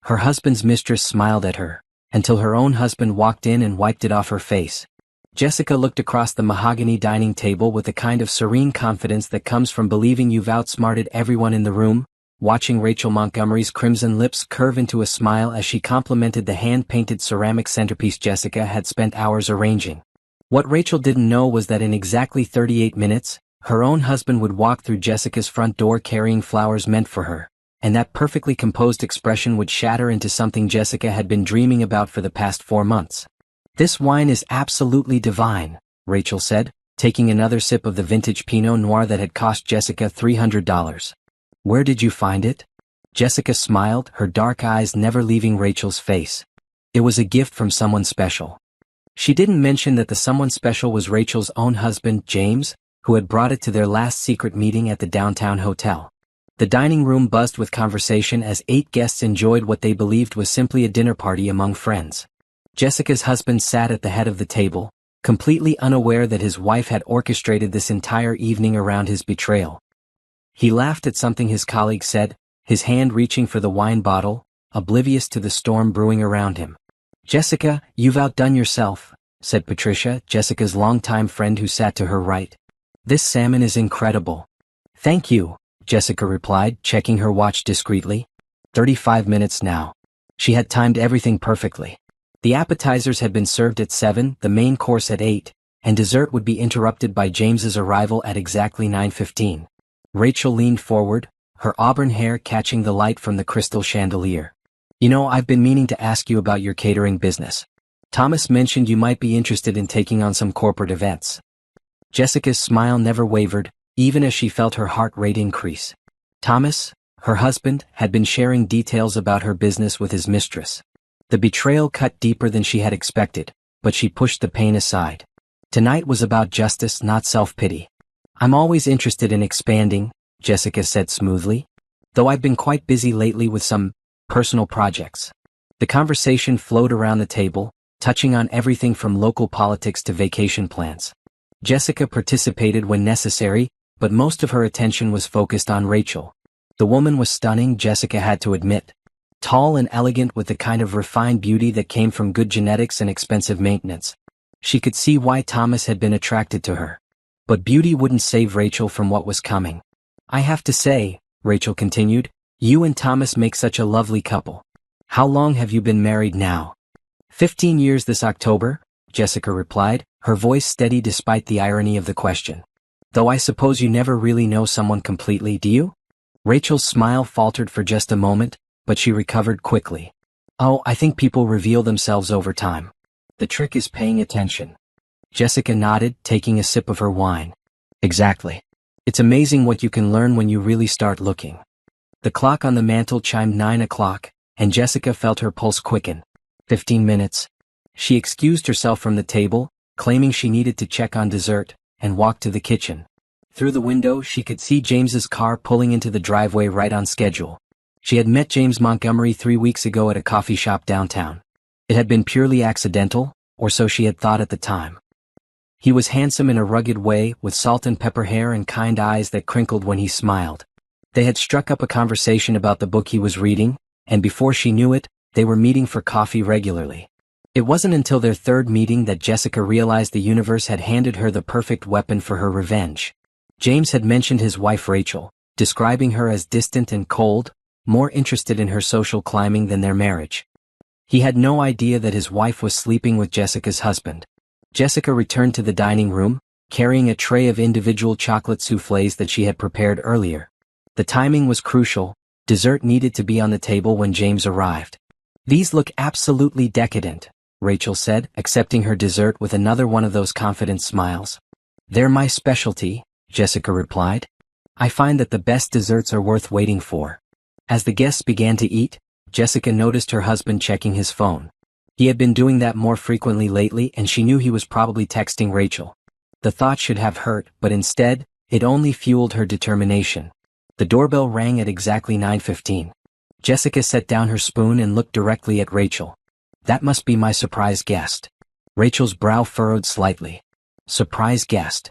Her husband's mistress smiled at her, until her own husband walked in and wiped it off her face. Jessica looked across the mahogany dining table with the kind of serene confidence that comes from believing you've outsmarted everyone in the room, watching Rachel Montgomery's crimson lips curve into a smile as she complimented the hand-painted ceramic centerpiece Jessica had spent hours arranging. What Rachel didn't know was that in exactly 38 minutes, her own husband would walk through Jessica's front door carrying flowers meant for her, and that perfectly composed expression would shatter into something Jessica had been dreaming about for the past 4 months. "This wine is absolutely divine," Rachel said, taking another sip of the vintage Pinot Noir that had cost Jessica $300. "Where did you find it?" Jessica smiled, her dark eyes never leaving Rachel's face. "It was a gift from someone special." She didn't mention that the someone special was Rachel's own husband, James, who had brought it to their last secret meeting at the downtown hotel. The dining room buzzed with conversation as 8 guests enjoyed what they believed was simply a dinner party among friends. Jessica's husband sat at the head of the table, completely unaware that his wife had orchestrated this entire evening around his betrayal. He laughed at something his colleague said, his hand reaching for the wine bottle, oblivious to the storm brewing around him. "Jessica, you've outdone yourself," said Patricia, Jessica's longtime friend who sat to her right. "This salmon is incredible." "Thank you," Jessica replied, checking her watch discreetly. 35 minutes now. She had timed everything perfectly. The appetizers had been served at 7, the main course at 8, and dessert would be interrupted by James's arrival at exactly 9:15. Rachel leaned forward, her auburn hair catching the light from the crystal chandelier. "You know, I've been meaning to ask you about your catering business. Thomas mentioned you might be interested in taking on some corporate events." Jessica's smile never wavered, even as she felt her heart rate increase. Thomas, her husband, had been sharing details about her business with his mistress. The betrayal cut deeper than she had expected, but she pushed the pain aside. Tonight was about justice, not self-pity. "I'm always interested in expanding," Jessica said smoothly, "though I've been quite busy lately with some personal projects." The conversation flowed around the table, touching on everything from local politics to vacation plans. Jessica participated when necessary, but most of her attention was focused on Rachel. The woman was stunning, Jessica had to admit. Tall and elegant with the kind of refined beauty that came from good genetics and expensive maintenance. She could see why Thomas had been attracted to her. But beauty wouldn't save Rachel from what was coming. "I have to say," Rachel continued, "you and Thomas make such a lovely couple. How long have you been married now?" 15 years this October, Jessica replied, her voice steady despite the irony of the question. "Though I suppose you never really know someone completely, do you?" Rachel's smile faltered for just a moment, but she recovered quickly. "Oh, I think people reveal themselves over time. The trick is paying attention." Jessica nodded, taking a sip of her wine. "Exactly. It's amazing what you can learn when you really start looking." The clock on the mantel chimed 9 o'clock, and Jessica felt her pulse quicken. 15 minutes. She excused herself from the table, claiming she needed to check on dessert, and walked to the kitchen. Through the window, she could see James's car pulling into the driveway right on schedule. She had met James Montgomery 3 weeks ago at a coffee shop downtown. It had been purely accidental, or so she had thought at the time. He was handsome in a rugged way, with salt and pepper hair and kind eyes that crinkled when he smiled. They had struck up a conversation about the book he was reading, and before she knew it, they were meeting for coffee regularly. It wasn't until their third meeting that Jessica realized the universe had handed her the perfect weapon for her revenge. James had mentioned his wife Rachel, describing her as distant and cold, more interested in her social climbing than their marriage. He had no idea that his wife was sleeping with Jessica's husband. Jessica returned to the dining room, carrying a tray of individual chocolate soufflés that she had prepared earlier. The timing was crucial. Dessert needed to be on the table when James arrived. "These look absolutely decadent," Rachel said, accepting her dessert with another one of those confident smiles. "They're my specialty," Jessica replied. "I find that the best desserts are worth waiting for." As the guests began to eat, Jessica noticed her husband checking his phone. He had been doing that more frequently lately, and she knew he was probably texting Rachel. The thought should have hurt, but instead, it only fueled her determination. The doorbell rang at exactly 9:15. Jessica set down her spoon and looked directly at Rachel. "That must be my surprise guest." Rachel's brow furrowed slightly. "Surprise guest?"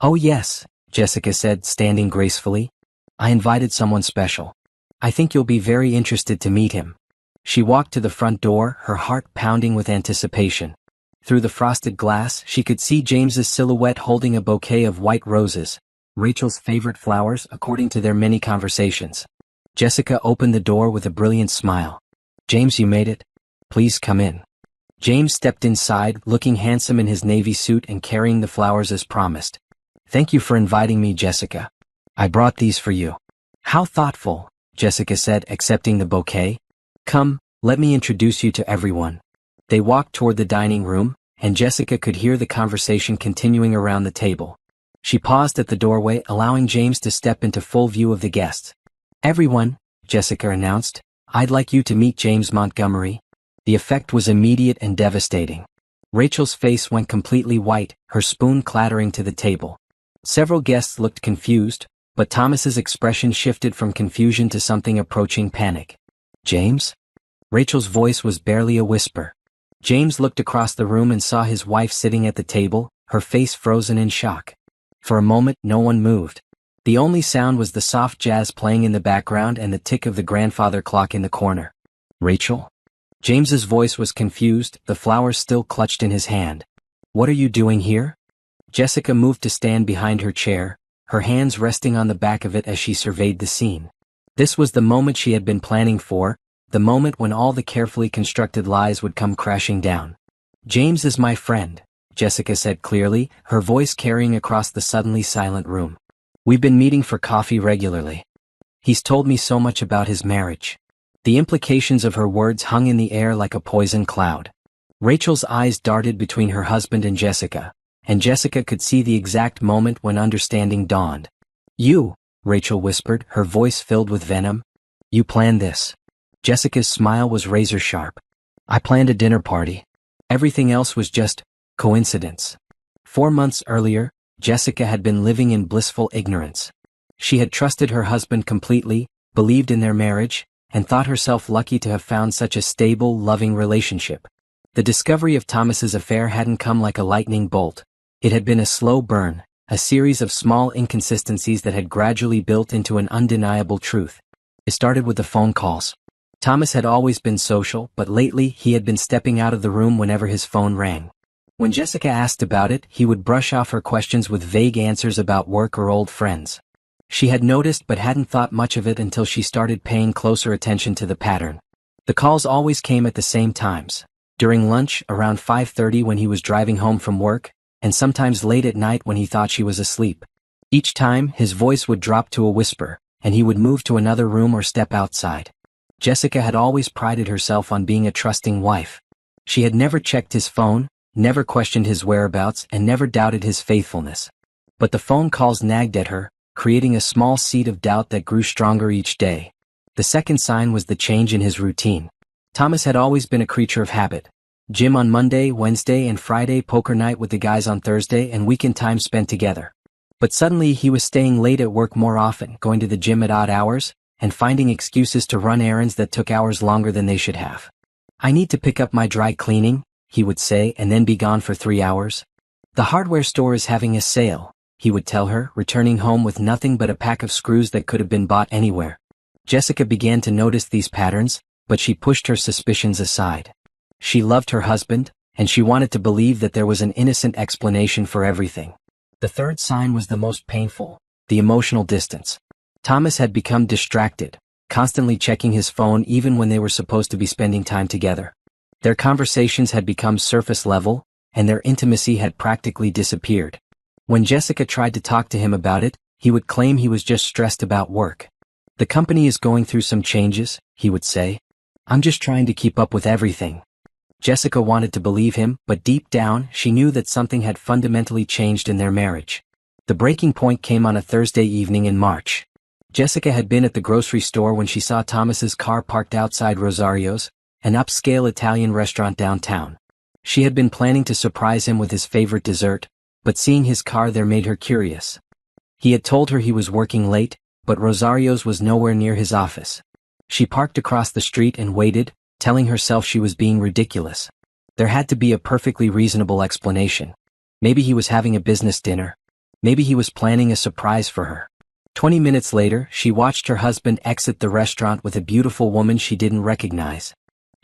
"Oh yes," Jessica said, standing gracefully. "I invited someone special. I think you'll be very interested to meet him." She walked to the front door, her heart pounding with anticipation. Through the frosted glass, she could see James's silhouette holding a bouquet of white roses, Rachel's favorite flowers according to their many conversations. Jessica opened the door with a brilliant smile. "James, you made it. Please come in." James stepped inside, looking handsome in his navy suit and carrying the flowers as promised. "Thank you for inviting me, Jessica. I brought these for you." "How thoughtful," Jessica said, accepting the bouquet. "Come, let me introduce you to everyone." They walked toward the dining room, and Jessica could hear the conversation continuing around the table. She paused at the doorway, allowing James to step into full view of the guests. "Everyone," Jessica announced, "I'd like you to meet James Montgomery." The effect was immediate and devastating. Rachel's face went completely white, her spoon clattering to the table. Several guests looked confused, but Thomas's expression shifted from confusion to something approaching panic. "James?" Rachel's voice was barely a whisper. James looked across the room and saw his wife sitting at the table, her face frozen in shock. For a moment, no one moved. The only sound was the soft jazz playing in the background and the tick of the grandfather clock in the corner. "Rachel?" James's voice was confused, the flowers still clutched in his hand. "What are you doing here?" Jessica moved to stand behind her chair, her hands resting on the back of it as she surveyed the scene. This was the moment she had been planning for, the moment when all the carefully constructed lies would come crashing down. "James is my friend," Jessica said clearly, her voice carrying across the suddenly silent room. "We've been meeting for coffee regularly. He's told me so much about his marriage." The implications of her words hung in the air like a poison cloud. Rachel's eyes darted between her husband and Jessica could see the exact moment when understanding dawned. "You," Rachel whispered, her voice filled with venom. "You planned this." Jessica's smile was razor sharp. "I planned a dinner party. Everything else was just coincidence." 4 months earlier, Jessica had been living in blissful ignorance. She had trusted her husband completely, believed in their marriage, and thought herself lucky to have found such a stable, loving relationship. The discovery of Thomas's affair hadn't come like a lightning bolt. It had been a slow burn, a series of small inconsistencies that had gradually built into an undeniable truth. It started with the phone calls. Thomas had always been social, but lately he had been stepping out of the room whenever his phone rang. When Jessica asked about it, he would brush off her questions with vague answers about work or old friends. She had noticed but hadn't thought much of it until she started paying closer attention to the pattern. The calls always came at the same times. During lunch, around 5:30 when he was driving home from work, and sometimes late at night when he thought she was asleep. Each time, his voice would drop to a whisper, and he would move to another room or step outside. Jessica had always prided herself on being a trusting wife. She had never checked his phone, never questioned his whereabouts, and never doubted his faithfulness. But the phone calls nagged at her, creating a small seed of doubt that grew stronger each day. The second sign was the change in his routine. Thomas had always been a creature of habit. Gym on Monday, Wednesday, and Friday, poker night with the guys on Thursday, and weekend time spent together. But suddenly he was staying late at work more often, going to the gym at odd hours, and finding excuses to run errands that took hours longer than they should have. "I need to pick up my dry cleaning," he would say, and then be gone for 3 hours. "The hardware store is having a sale," he would tell her, returning home with nothing but a pack of screws that could have been bought anywhere. Jessica began to notice these patterns, but she pushed her suspicions aside. She loved her husband, and she wanted to believe that there was an innocent explanation for everything. The third sign was the most painful, the emotional distance. Thomas had become distracted, constantly checking his phone even when they were supposed to be spending time together. Their conversations had become surface level, and their intimacy had practically disappeared. When Jessica tried to talk to him about it, he would claim he was just stressed about work. "The company is going through some changes," he would say. "I'm just trying to keep up with everything." Jessica wanted to believe him, but deep down, she knew that something had fundamentally changed in their marriage. The breaking point came on a Thursday evening in March. Jessica had been at the grocery store when she saw Thomas's car parked outside Rosario's, an upscale Italian restaurant downtown. She had been planning to surprise him with his favorite dessert, but seeing his car there made her curious. He had told her he was working late, but Rosario's was nowhere near his office. She parked across the street and waited, telling herself she was being ridiculous. There had to be a perfectly reasonable explanation. Maybe he was having a business dinner. Maybe he was planning a surprise for her. 20 minutes later, she watched her husband exit the restaurant with a beautiful woman she didn't recognize.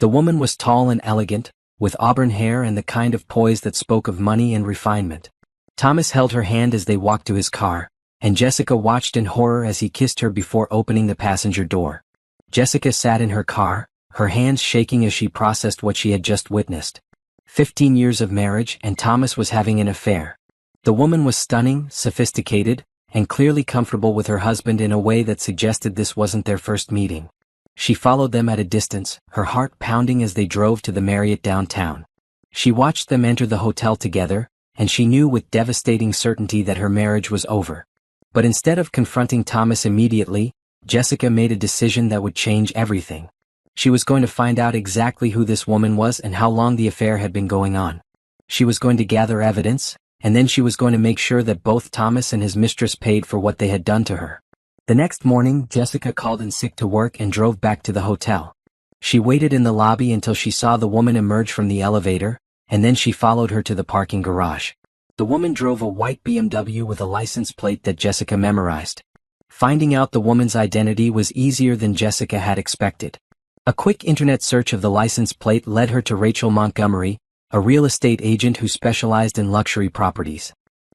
The woman was tall and elegant, with auburn hair and the kind of poise that spoke of money and refinement. Thomas held her hand as they walked to his car, and Jessica watched in horror as he kissed her before opening the passenger door. Jessica sat in her car, her hands shaking as she processed what she had just witnessed. 15 years of marriage and Thomas was having an affair. The woman was stunning, sophisticated, and clearly comfortable with her husband in a way that suggested this wasn't their first meeting. She followed them at a distance, her heart pounding as they drove to the Marriott downtown. She watched them enter the hotel together, and she knew with devastating certainty that her marriage was over. But instead of confronting Thomas immediately, Jessica made a decision that would change everything. She was going to find out exactly who this woman was and how long the affair had been going on. She was going to gather evidence, and then she was going to make sure that both Thomas and his mistress paid for what they had done to her. The next morning, Jessica called in sick to work and drove back to the hotel. She waited in the lobby until she saw the woman emerge from the elevator, and then she followed her to the parking garage. The woman drove a white BMW with a license plate that Jessica memorized. Finding out the woman's identity was easier than Jessica had expected. A quick internet search of the license plate led her to Rachel Montgomery, a real estate agent who specialized in luxury properties.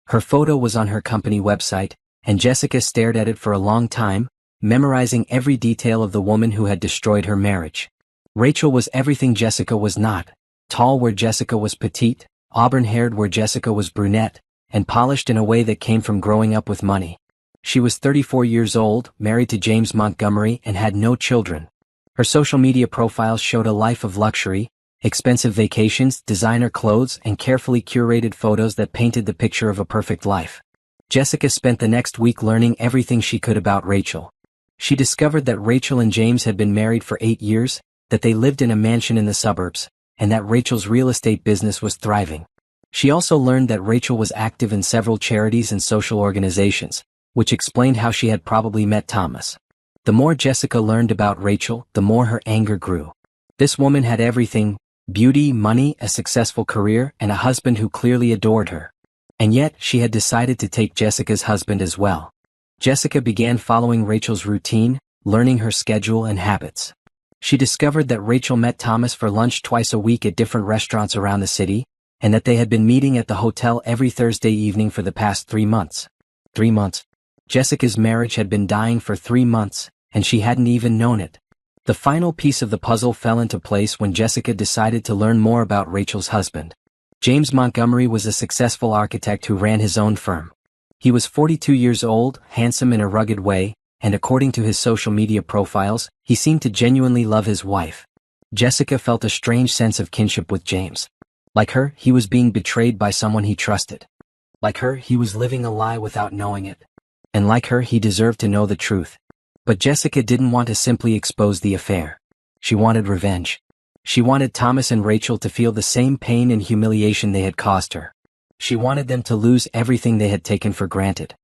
Her photo was on her company website, and Jessica stared at it for a long time, memorizing every detail of the woman who had destroyed her marriage. Rachel was everything Jessica was not: tall where Jessica was petite, auburn-haired where Jessica was brunette, and polished in a way that came from growing up with money. She was 34 years old, married to James Montgomery, and had no children. Her social media profiles showed a life of luxury, expensive vacations, designer clothes, and carefully curated photos that painted the picture of a perfect life. Jessica spent the next week learning everything she could about Rachel. She discovered that Rachel and James had been married for 8 years, that they lived in a mansion in the suburbs, and that Rachel's real estate business was thriving. She also learned that Rachel was active in several charities and social organizations, which explained how she had probably met Thomas. The more Jessica learned about Rachel, the more her anger grew. This woman had everything: beauty, money, a successful career, and a husband who clearly adored her. And yet, she had decided to take Jessica's husband as well. Jessica began following Rachel's routine, learning her schedule and habits. She discovered that Rachel met Thomas for lunch twice a week at different restaurants around the city, and that they had been meeting at the hotel every Thursday evening for the past 3 months. 3 months. Jessica's marriage had been dying for 3 months, and she hadn't even known it. The final piece of the puzzle fell into place when Jessica decided to learn more about Rachel's husband. James Montgomery was a successful architect who ran his own firm. He was 42 years old, handsome in a rugged way, and according to his social media profiles, he seemed to genuinely love his wife. Jessica felt a strange sense of kinship with James. Like her, he was being betrayed by someone he trusted. Like her, he was living a lie without knowing it. And like her, he deserved to know the truth. But Jessica didn't want to simply expose the affair. She wanted revenge. She wanted Thomas and Rachel to feel the same pain and humiliation they had caused her. She wanted them to lose everything they had taken for granted.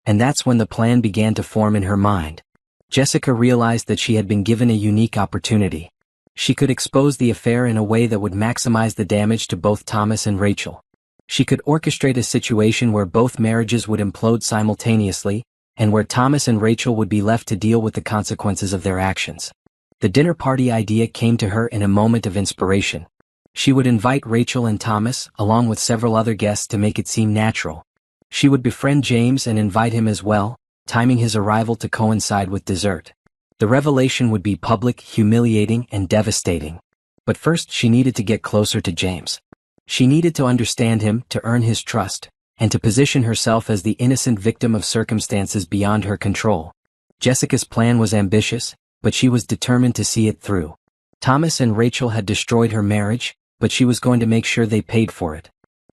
And that's when the plan began to form in her mind. Jessica realized that she had been given a unique opportunity. She could expose the affair in a way that would maximize the damage to both Thomas and Rachel. She could orchestrate a situation where both marriages would implode simultaneously, and where Thomas and Rachel would be left to deal with the consequences of their actions. The dinner party idea came to her in a moment of inspiration. She would invite Rachel and Thomas, along with several other guests, to make it seem natural. She would befriend James and invite him as well, timing his arrival to coincide with dessert. The revelation would be public, humiliating, and devastating. But first, she needed to get closer to James. She needed to understand him, to earn his trust, and to position herself as the innocent victim of circumstances beyond her control. Jessica's plan was ambitious, but she was determined to see it through. Thomas and Rachel had destroyed her marriage, but she was going to make sure they paid for it.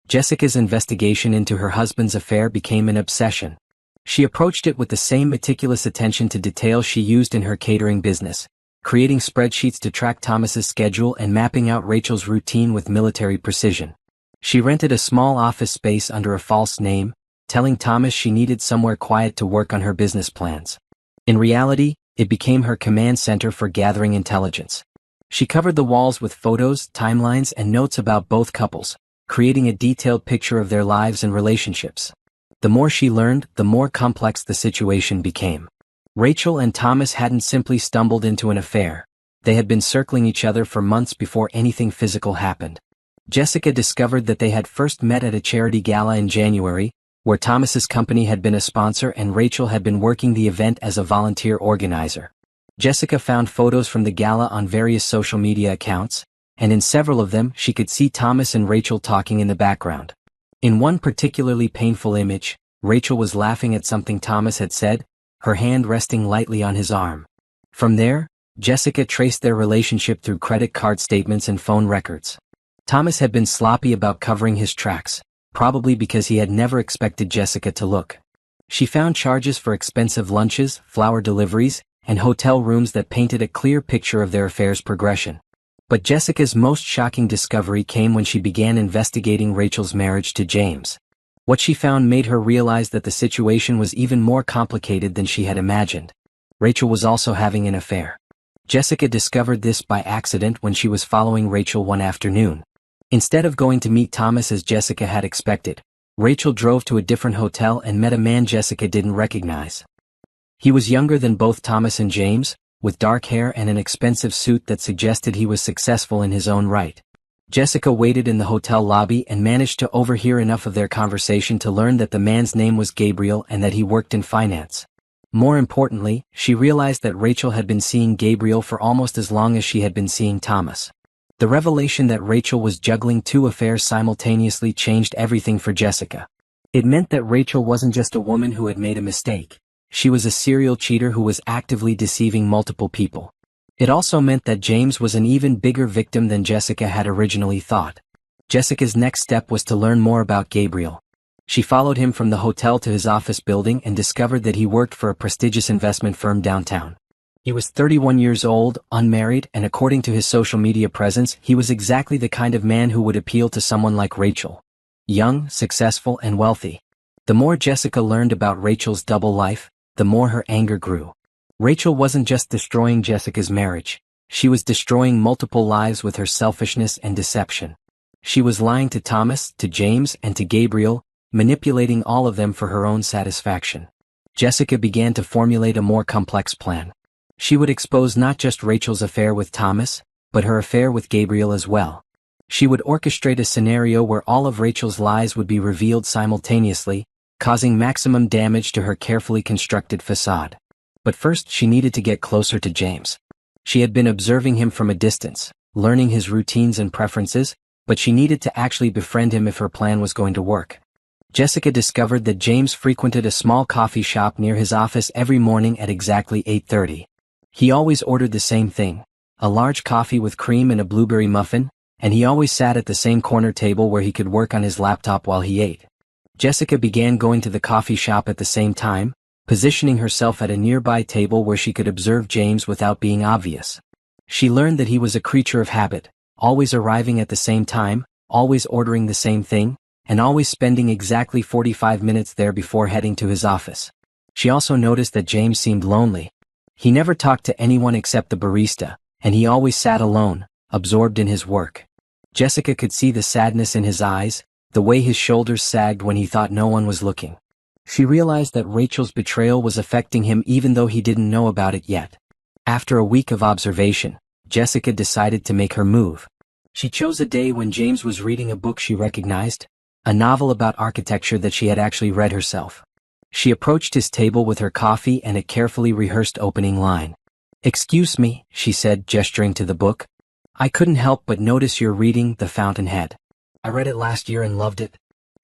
Jessica's investigation into her husband's affair became an obsession. She approached it with the same meticulous attention to detail she used in her catering business, creating spreadsheets to track Thomas's schedule and mapping out Rachel's routine with military precision. She rented a small office space under a false name, telling Thomas she needed somewhere quiet to work on her business plans. In reality, it became her command center for gathering intelligence. She covered the walls with photos, timelines, and notes about both couples, creating a detailed picture of their lives and relationships. The more she learned, the more complex the situation became. Rachel and Thomas hadn't simply stumbled into an affair. They had been circling each other for months before anything physical happened. Jessica discovered that they had first met at a charity gala in January, where Thomas's company had been a sponsor and Rachel had been working the event as a volunteer organizer. Jessica found photos from the gala on various social media accounts, and in several of them she could see Thomas and Rachel talking in the background. In one particularly painful image, Rachel was laughing at something Thomas had said, her hand resting lightly on his arm. From there, Jessica traced their relationship through credit card statements and phone records. Thomas had been sloppy about covering his tracks, probably because he had never expected Jessica to look. She found charges for expensive lunches, flower deliveries, and hotel rooms that painted a clear picture of their affair's progression. But Jessica's most shocking discovery came when she began investigating Rachel's marriage to James. What she found made her realize that the situation was even more complicated than she had imagined. Rachel was also having an affair. Jessica discovered this by accident when she was following Rachel one afternoon. Instead of going to meet Thomas as Jessica had expected, Rachel drove to a different hotel and met a man Jessica didn't recognize. He was younger than both Thomas and James, with dark hair and an expensive suit that suggested he was successful in his own right. Jessica waited in the hotel lobby and managed to overhear enough of their conversation to learn that the man's name was Gabriel and that he worked in finance. More importantly, she realized that Rachel had been seeing Gabriel for almost as long as she had been seeing Thomas. The revelation that Rachel was juggling two affairs simultaneously changed everything for Jessica. It meant that Rachel wasn't just a woman who had made a mistake. She was a serial cheater who was actively deceiving multiple people. It also meant that James was an even bigger victim than Jessica had originally thought. Jessica's next step was to learn more about Gabriel. She followed him from the hotel to his office building and discovered that he worked for a prestigious investment firm downtown. He was 31 years old, unmarried, and according to his social media presence, he was exactly the kind of man who would appeal to someone like Rachel. Young, successful, and wealthy. The more Jessica learned about Rachel's double life, the more her anger grew. Rachel wasn't just destroying Jessica's marriage. She was destroying multiple lives with her selfishness and deception. She was lying to Thomas, to James, and to Gabriel, manipulating all of them for her own satisfaction. Jessica began to formulate a more complex plan. She would expose not just Rachel's affair with Thomas, but her affair with Gabriel as well. She would orchestrate a scenario where all of Rachel's lies would be revealed simultaneously, causing maximum damage to her carefully constructed facade. But first she needed to get closer to James. She had been observing him from a distance, learning his routines and preferences, but she needed to actually befriend him if her plan was going to work. Jessica discovered that James frequented a small coffee shop near his office every morning at exactly 8:30. He always ordered the same thing, a large coffee with cream and a blueberry muffin, and he always sat at the same corner table where he could work on his laptop while he ate. Jessica began going to the coffee shop at the same time, positioning herself at a nearby table where she could observe James without being obvious. She learned that he was a creature of habit, always arriving at the same time, always ordering the same thing, and always spending exactly 45 minutes there before heading to his office. She also noticed that James seemed lonely. He never talked to anyone except the barista, and he always sat alone, absorbed in his work. Jessica could see the sadness in his eyes, the way his shoulders sagged when he thought no one was looking. She realized that Rachel's betrayal was affecting him even though he didn't know about it yet. After a week of observation, Jessica decided to make her move. She chose a day when James was reading a book she recognized, a novel about architecture that she had actually read herself. She approached his table with her coffee and a carefully rehearsed opening line. "Excuse me," she said, gesturing to the book. "I couldn't help but notice you're reading The Fountainhead. I read it last year and loved it.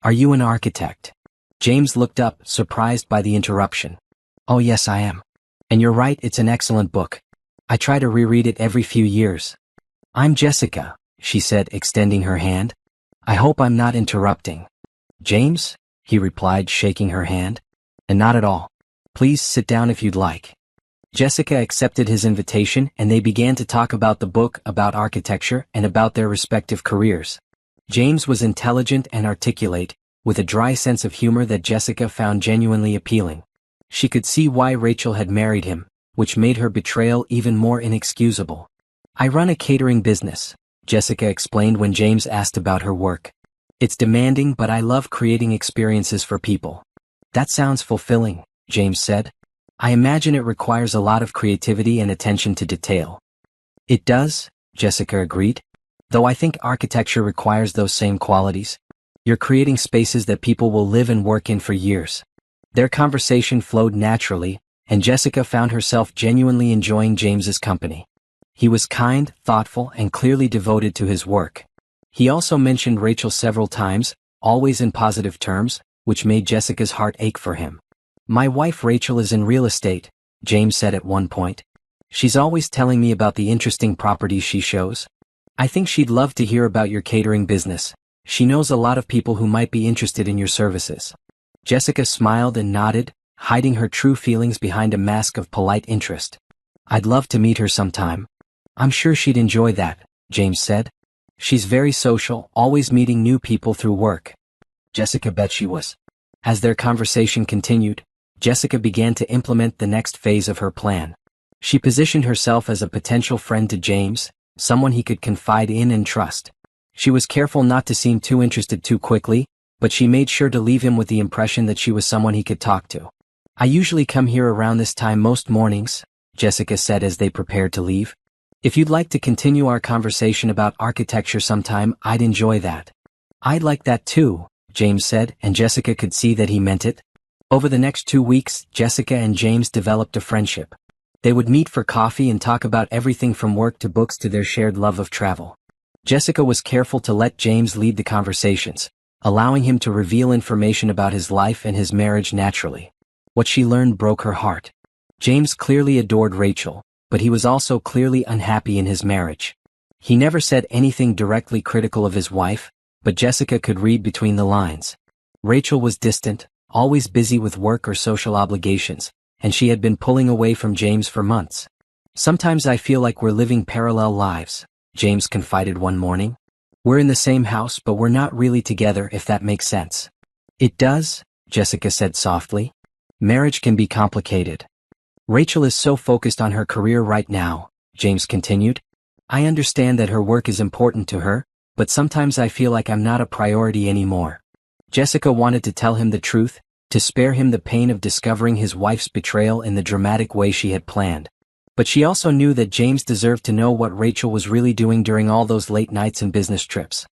Are you an architect?" James looked up, surprised by the interruption. "Oh yes, I am. And you're right, it's an excellent book. I try to reread it every few years." "I'm Jessica," she said, extending her hand. "I hope I'm not interrupting." "James?" he replied, shaking her hand. "And not at all. Please sit down if you'd like." Jessica accepted his invitation and they began to talk about the book, about architecture, and about their respective careers. James was intelligent and articulate, with a dry sense of humor that Jessica found genuinely appealing. She could see why Rachel had married him, which made her betrayal even more inexcusable. "I run a catering business," Jessica explained when James asked about her work. "It's demanding, but I love creating experiences for people." "That sounds fulfilling," James said. "I imagine it requires a lot of creativity and attention to detail." It does, Jessica agreed. Though I think architecture requires those same qualities. You're creating spaces that people will live and work in for years. Their conversation flowed naturally, and Jessica found herself genuinely enjoying James's company. He was kind, thoughtful, and clearly devoted to his work. He also mentioned Rachel several times, always in positive terms, which made Jessica's heart ache for him. My wife Rachel is in real estate, James said at one point. She's always telling me about the interesting properties she shows. I think she'd love to hear about your catering business. She knows a lot of people who might be interested in your services. Jessica smiled and nodded, hiding her true feelings behind a mask of polite interest. I'd love to meet her sometime. I'm sure she'd enjoy that, James said. She's very social, always meeting new people through work. Jessica bet she was. As their conversation continued, Jessica began to implement the next phase of her plan. She positioned herself as a potential friend to James, someone he could confide in and trust. She was careful not to seem too interested too quickly, but she made sure to leave him with the impression that she was someone he could talk to. I usually come here around this time most mornings, Jessica said as they prepared to leave. If you'd like to continue our conversation about architecture sometime, I'd enjoy that. I'd like that too, James said, and Jessica could see that he meant it. Over the next 2 weeks, Jessica and James developed a friendship. They would meet for coffee and talk about everything from work to books to their shared love of travel. Jessica was careful to let James lead the conversations, allowing him to reveal information about his life and his marriage naturally. What she learned broke her heart. James clearly adored Rachel, but he was also clearly unhappy in his marriage. He never said anything directly critical of his wife, but Jessica could read between the lines. Rachel was distant, always busy with work or social obligations, and she had been pulling away from James for months. Sometimes I feel like we're living parallel lives, James confided one morning. We're in the same house but we're not really together, if that makes sense. It does, Jessica said softly. Marriage can be complicated. Rachel is so focused on her career right now, James continued. I understand that her work is important to her, but sometimes I feel like I'm not a priority anymore. Jessica wanted to tell him the truth, to spare him the pain of discovering his wife's betrayal in the dramatic way she had planned. But she also knew that James deserved to know what Rachel was really doing during all those late nights and business trips.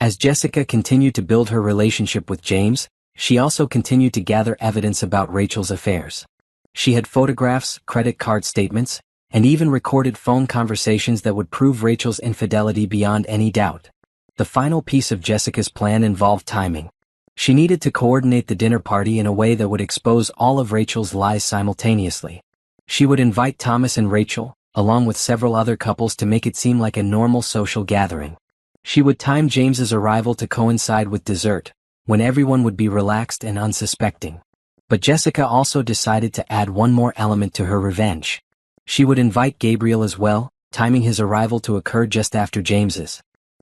As Jessica continued to build her relationship with James, she also continued to gather evidence about Rachel's affairs. She had photographs, credit card statements, and even recorded phone conversations that would prove Rachel's infidelity beyond any doubt. The final piece of Jessica's plan involved timing. She needed to coordinate the dinner party in a way that would expose all of Rachel's lies simultaneously. She would invite Thomas and Rachel, along with several other couples, to make it seem like a normal social gathering. She would time James's arrival to coincide with dessert, when everyone would be relaxed and unsuspecting. But Jessica also decided to add one more element to her revenge. She would invite Gabriel as well, timing his arrival to occur just after James's.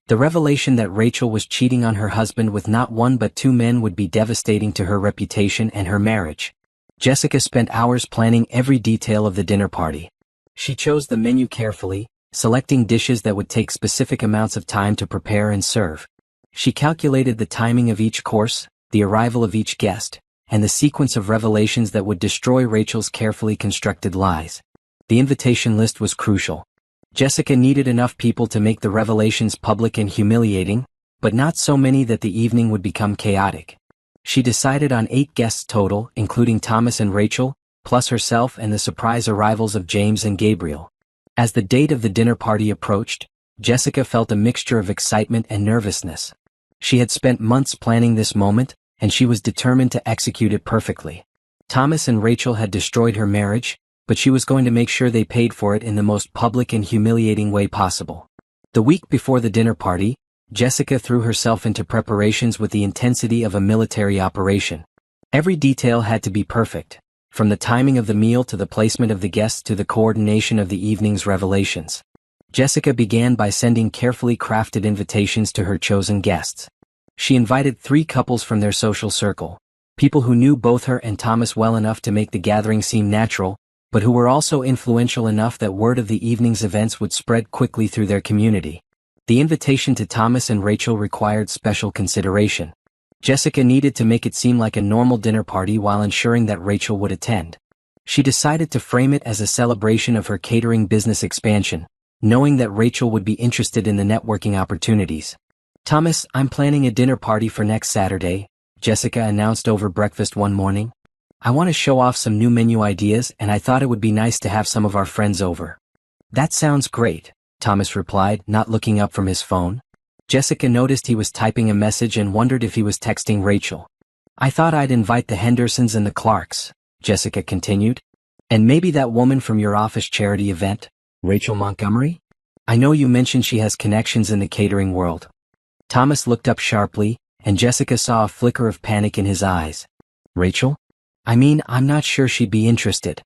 The revelation that Rachel was cheating on her husband with not one but 2 men would be devastating to her reputation and her marriage. Jessica spent hours planning every detail of the dinner party. She chose the menu carefully, selecting dishes that would take specific amounts of time to prepare and serve. She calculated the timing of each course, the arrival of each guest, and the sequence of revelations that would destroy Rachel's carefully constructed lies. The invitation list was crucial. Jessica needed enough people to make the revelations public and humiliating, but not so many that the evening would become chaotic. She decided on 8 guests total, including Thomas and Rachel, plus herself and the surprise arrivals of James and Gabriel. As the date of the dinner party approached, Jessica felt a mixture of excitement and nervousness. She had spent months planning this moment, and she was determined to execute it perfectly. Thomas and Rachel had destroyed her marriage, but she was going to make sure they paid for it in the most public and humiliating way possible. The week before the dinner party, Jessica threw herself into preparations with the intensity of a military operation. Every detail had to be perfect, from the timing of the meal to the placement of the guests to the coordination of the evening's revelations. Jessica began by sending carefully crafted invitations to her chosen guests. She invited 3 couples from their social circle, people who knew both her and Thomas well enough to make the gathering seem natural, but who were also influential enough that word of the evening's events would spread quickly through their community. The invitation to Thomas and Rachel required special consideration. Jessica needed to make it seem like a normal dinner party while ensuring that Rachel would attend. She decided to frame it as a celebration of her catering business expansion, knowing that Rachel would be interested in the networking opportunities. "Thomas, I'm planning a dinner party for next Saturday," Jessica announced over breakfast one morning. "I want to show off some new menu ideas and I thought it would be nice to have some of our friends over." "That sounds great," Thomas replied, not looking up from his phone. Jessica noticed he was typing a message and wondered if he was texting Rachel. "I thought I'd invite the Hendersons and the Clarks," Jessica continued. "And maybe that woman from your office charity event, Rachel Montgomery? I know you mentioned she has connections in the catering world." Thomas looked up sharply, and Jessica saw a flicker of panic in his eyes. "Rachel? I mean, I'm not sure she'd be interested."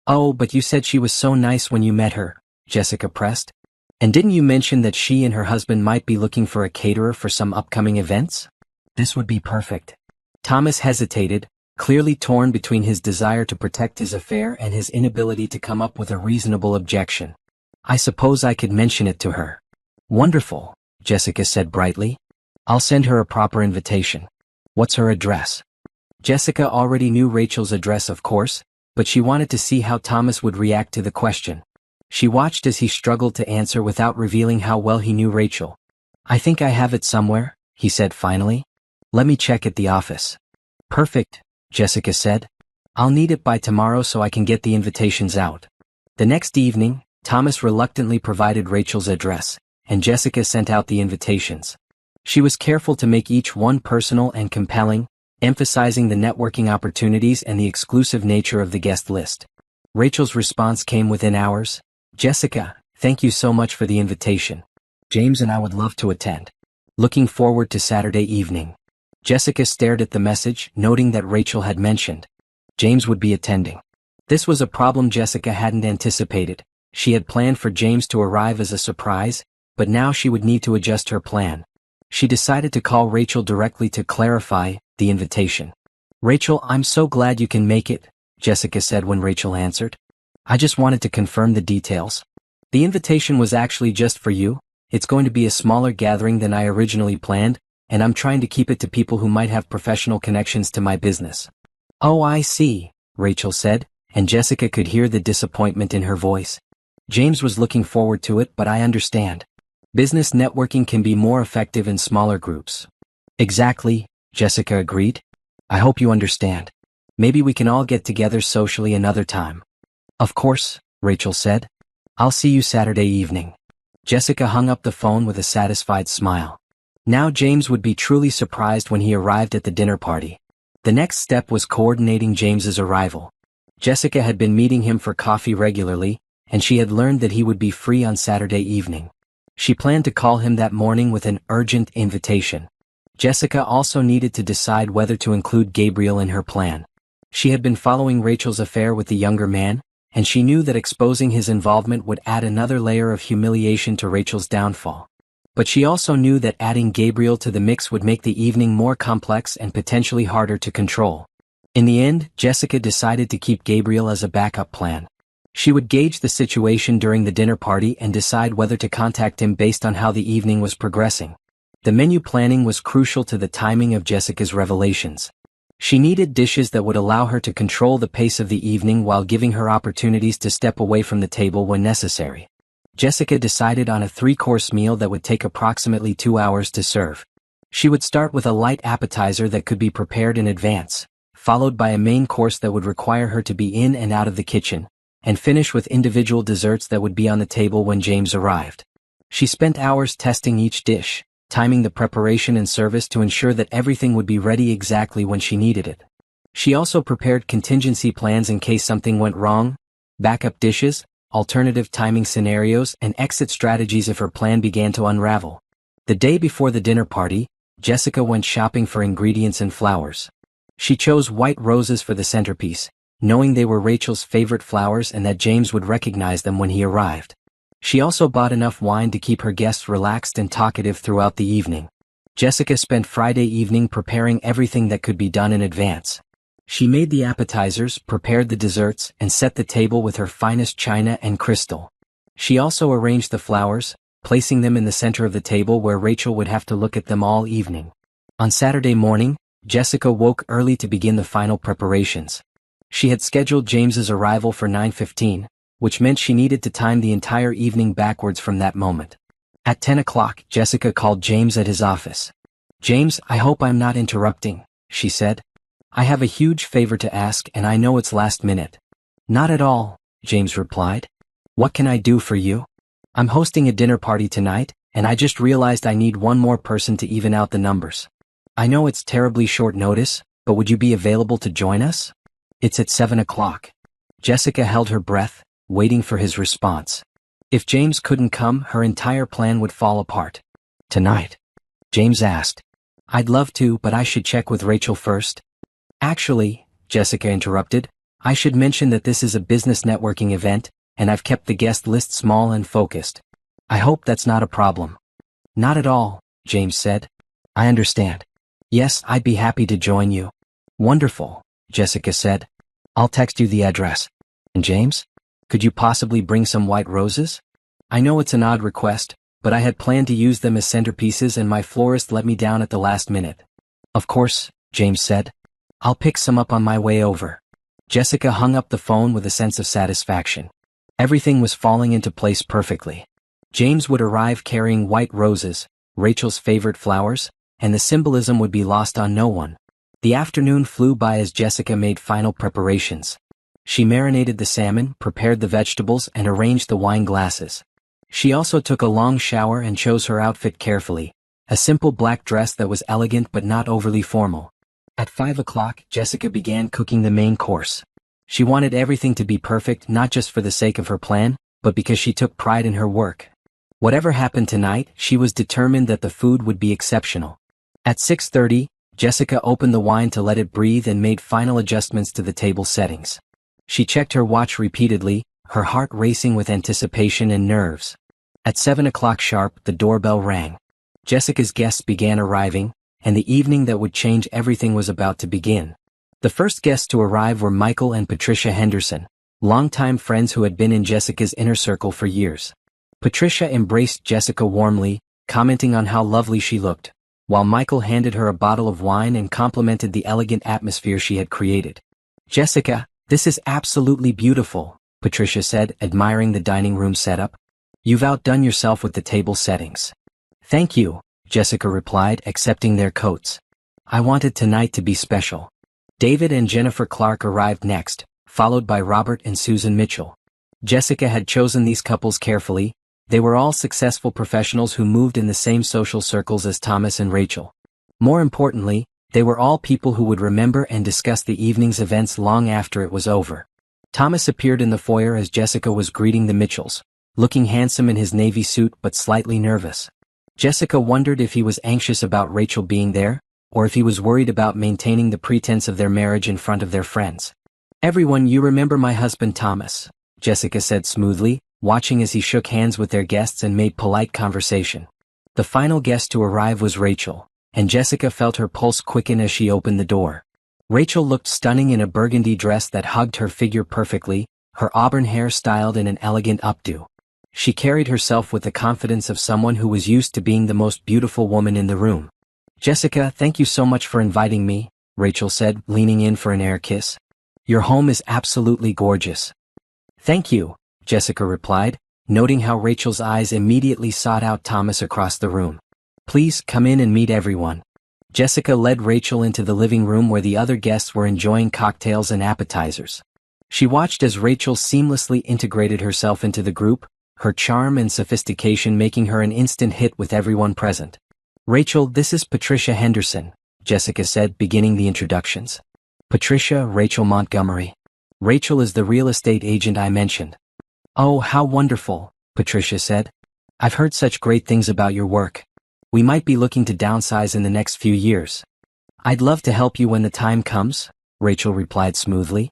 "Oh, but you said she was so nice when you met her," Jessica pressed. "And didn't you mention that she and her husband might be looking for a caterer for some upcoming events? This would be perfect." Thomas hesitated, clearly torn between his desire to protect his affair and his inability to come up with a reasonable objection. "I suppose I could mention it to her." "Wonderful," Jessica said brightly. "I'll send her a proper invitation. What's her address?" Jessica already knew Rachel's address, of course, but she wanted to see how Thomas would react to the question. She watched as he struggled to answer without revealing how well he knew Rachel. "I think I have it somewhere," he said finally. "Let me check at the office." "Perfect," Jessica said. "I'll need it by tomorrow so I can get the invitations out." The next evening, Thomas reluctantly provided Rachel's address, and Jessica sent out the invitations. She was careful to make each one personal and compelling, emphasizing the networking opportunities and the exclusive nature of the guest list. Rachel's response came within hours. "Jessica, thank you so much for the invitation. James and I would love to attend. Looking forward to Saturday evening." Jessica stared at the message, noting that Rachel had mentioned James would be attending. This was a problem Jessica hadn't anticipated. She had planned for James to arrive as a surprise, but now she would need to adjust her plan. She decided to call Rachel directly to clarify the invitation. "Rachel, I'm so glad you can make it," Jessica said when Rachel answered. "I just wanted to confirm the details. The invitation was actually just for you. It's going to be a smaller gathering than I originally planned, and I'm trying to keep it to people who might have professional connections to my business." "Oh, I see," Rachel said, and Jessica could hear the disappointment in her voice. "James was looking forward to it, but I understand. Business networking can be more effective in smaller groups." "Exactly," Jessica agreed. "I hope you understand. Maybe we can all get together socially another time." "Of course," Rachel said. "I'll see you Saturday evening." Jessica hung up the phone with a satisfied smile. Now James would be truly surprised when he arrived at the dinner party. The next step was coordinating James's arrival. Jessica had been meeting him for coffee regularly, and she had learned that he would be free on Saturday evening. She planned to call him that morning with an urgent invitation. Jessica also needed to decide whether to include Gabriel in her plan. She had been following Rachel's affair with the younger man, and she knew that exposing his involvement would add another layer of humiliation to Rachel's downfall. But she also knew that adding Gabriel to the mix would make the evening more complex and potentially harder to control. In the end, Jessica decided to keep Gabriel as a backup plan. She would gauge the situation during the dinner party and decide whether to contact him based on how the evening was progressing. The menu planning was crucial to the timing of Jessica's revelations. She needed dishes that would allow her to control the pace of the evening while giving her opportunities to step away from the table when necessary. Jessica decided on a 3-course meal that would take approximately 2 hours to serve. She would start with a light appetizer that could be prepared in advance, followed by a main course that would require her to be in and out of the kitchen, and finish with individual desserts that would be on the table when James arrived. She spent hours testing each dish, timing the preparation and service to ensure that everything would be ready exactly when she needed it. She also prepared contingency plans in case something went wrong, backup dishes, alternative timing scenarios, and exit strategies if her plan began to unravel. The day before the dinner party, Jessica went shopping for ingredients and flowers. She chose white roses for the centerpiece, knowing they were Rachel's favorite flowers and that James would recognize them when he arrived. She also bought enough wine to keep her guests relaxed and talkative throughout the evening. Jessica spent Friday evening preparing everything that could be done in advance. She made the appetizers, prepared the desserts, and set the table with her finest china and crystal. She also arranged the flowers, placing them in the center of the table where Rachel would have to look at them all evening. On Saturday morning, Jessica woke early to begin the final preparations. She had scheduled James's arrival for 9:15, which meant she needed to time the entire evening backwards from that moment. At 10 o'clock, Jessica called James at his office. "James, I hope I'm not interrupting," she said. "I have a huge favor to ask and I know it's last minute." "Not at all," James replied. "What can I do for you?" "I'm hosting a dinner party tonight, and I just realized I need one more person to even out the numbers. I know it's terribly short notice, but would you be available to join us?" "It's at 7 o'clock. Jessica held her breath, waiting for his response. If James couldn't come, her entire plan would fall apart. "Tonight?" James asked. "I'd love to, but I should check with Rachel first." "Actually," Jessica interrupted, "I should mention that this is a business networking event, and I've kept the guest list small and focused. I hope that's not a problem." "Not at all," James said. "I understand. Yes, I'd be happy to join you." "Wonderful," Jessica said. "I'll text you the address." "And James? Could you possibly bring some white roses? I know it's an odd request, but I had planned to use them as centerpieces and my florist let me down at the last minute." "Of course," James said. "I'll pick some up on my way over." Jessica hung up the phone with a sense of satisfaction. Everything was falling into place perfectly. James would arrive carrying white roses, Rachel's favorite flowers, and the symbolism would be lost on no one. The afternoon flew by as Jessica made final preparations. She marinated the salmon, prepared the vegetables, and arranged the wine glasses. She also took a long shower and chose her outfit carefully, a simple black dress that was elegant but not overly formal. At 5 o'clock, Jessica began cooking the main course. She wanted everything to be perfect not just for the sake of her plan, but because she took pride in her work. Whatever happened tonight, she was determined that the food would be exceptional. At 6:30, Jessica opened the wine to let it breathe and made final adjustments to the table settings. She checked her watch repeatedly, her heart racing with anticipation and nerves. At 7 o'clock sharp, the doorbell rang. Jessica's guests began arriving, and the evening that would change everything was about to begin. The first guests to arrive were Michael and Patricia Henderson, longtime friends who had been in Jessica's inner circle for years. Patricia embraced Jessica warmly, commenting on how lovely she looked, while Michael handed her a bottle of wine and complimented the elegant atmosphere she had created. "Jessica, this is absolutely beautiful," Patricia said, admiring the dining room setup. "You've outdone yourself with the table settings." "Thank you," Jessica replied, accepting their coats. "I wanted tonight to be special." David and Jennifer Clark arrived next, followed by Robert and Susan Mitchell. Jessica had chosen these couples carefully. They were all successful professionals who moved in the same social circles as Thomas and Rachel. More importantly, they were all people who would remember and discuss the evening's events long after it was over. Thomas appeared in the foyer as Jessica was greeting the Mitchells, looking handsome in his navy suit but slightly nervous. Jessica wondered if he was anxious about Rachel being there, or if he was worried about maintaining the pretense of their marriage in front of their friends. "Everyone, you remember my husband Thomas," Jessica said smoothly, watching as he shook hands with their guests and made polite conversation. The final guest to arrive was Rachel, and Jessica felt her pulse quicken as she opened the door. Rachel looked stunning in a burgundy dress that hugged her figure perfectly, her auburn hair styled in an elegant updo. She carried herself with the confidence of someone who was used to being the most beautiful woman in the room. "Jessica, thank you so much for inviting me," Rachel said, leaning in for an air kiss. "Your home is absolutely gorgeous." "Thank you," Jessica replied, noting how Rachel's eyes immediately sought out Thomas across the room. "Please come in and meet everyone." Jessica led Rachel into the living room where the other guests were enjoying cocktails and appetizers. She watched as Rachel seamlessly integrated herself into the group, her charm and sophistication making her an instant hit with everyone present. "Rachel, this is Patricia Henderson," Jessica said, beginning the introductions. "Patricia, Rachel Montgomery. Rachel is the real estate agent I mentioned." "Oh, how wonderful," Patricia said. "I've heard such great things about your work. We might be looking to downsize in the next few years." "I'd love to help you when the time comes," Rachel replied smoothly.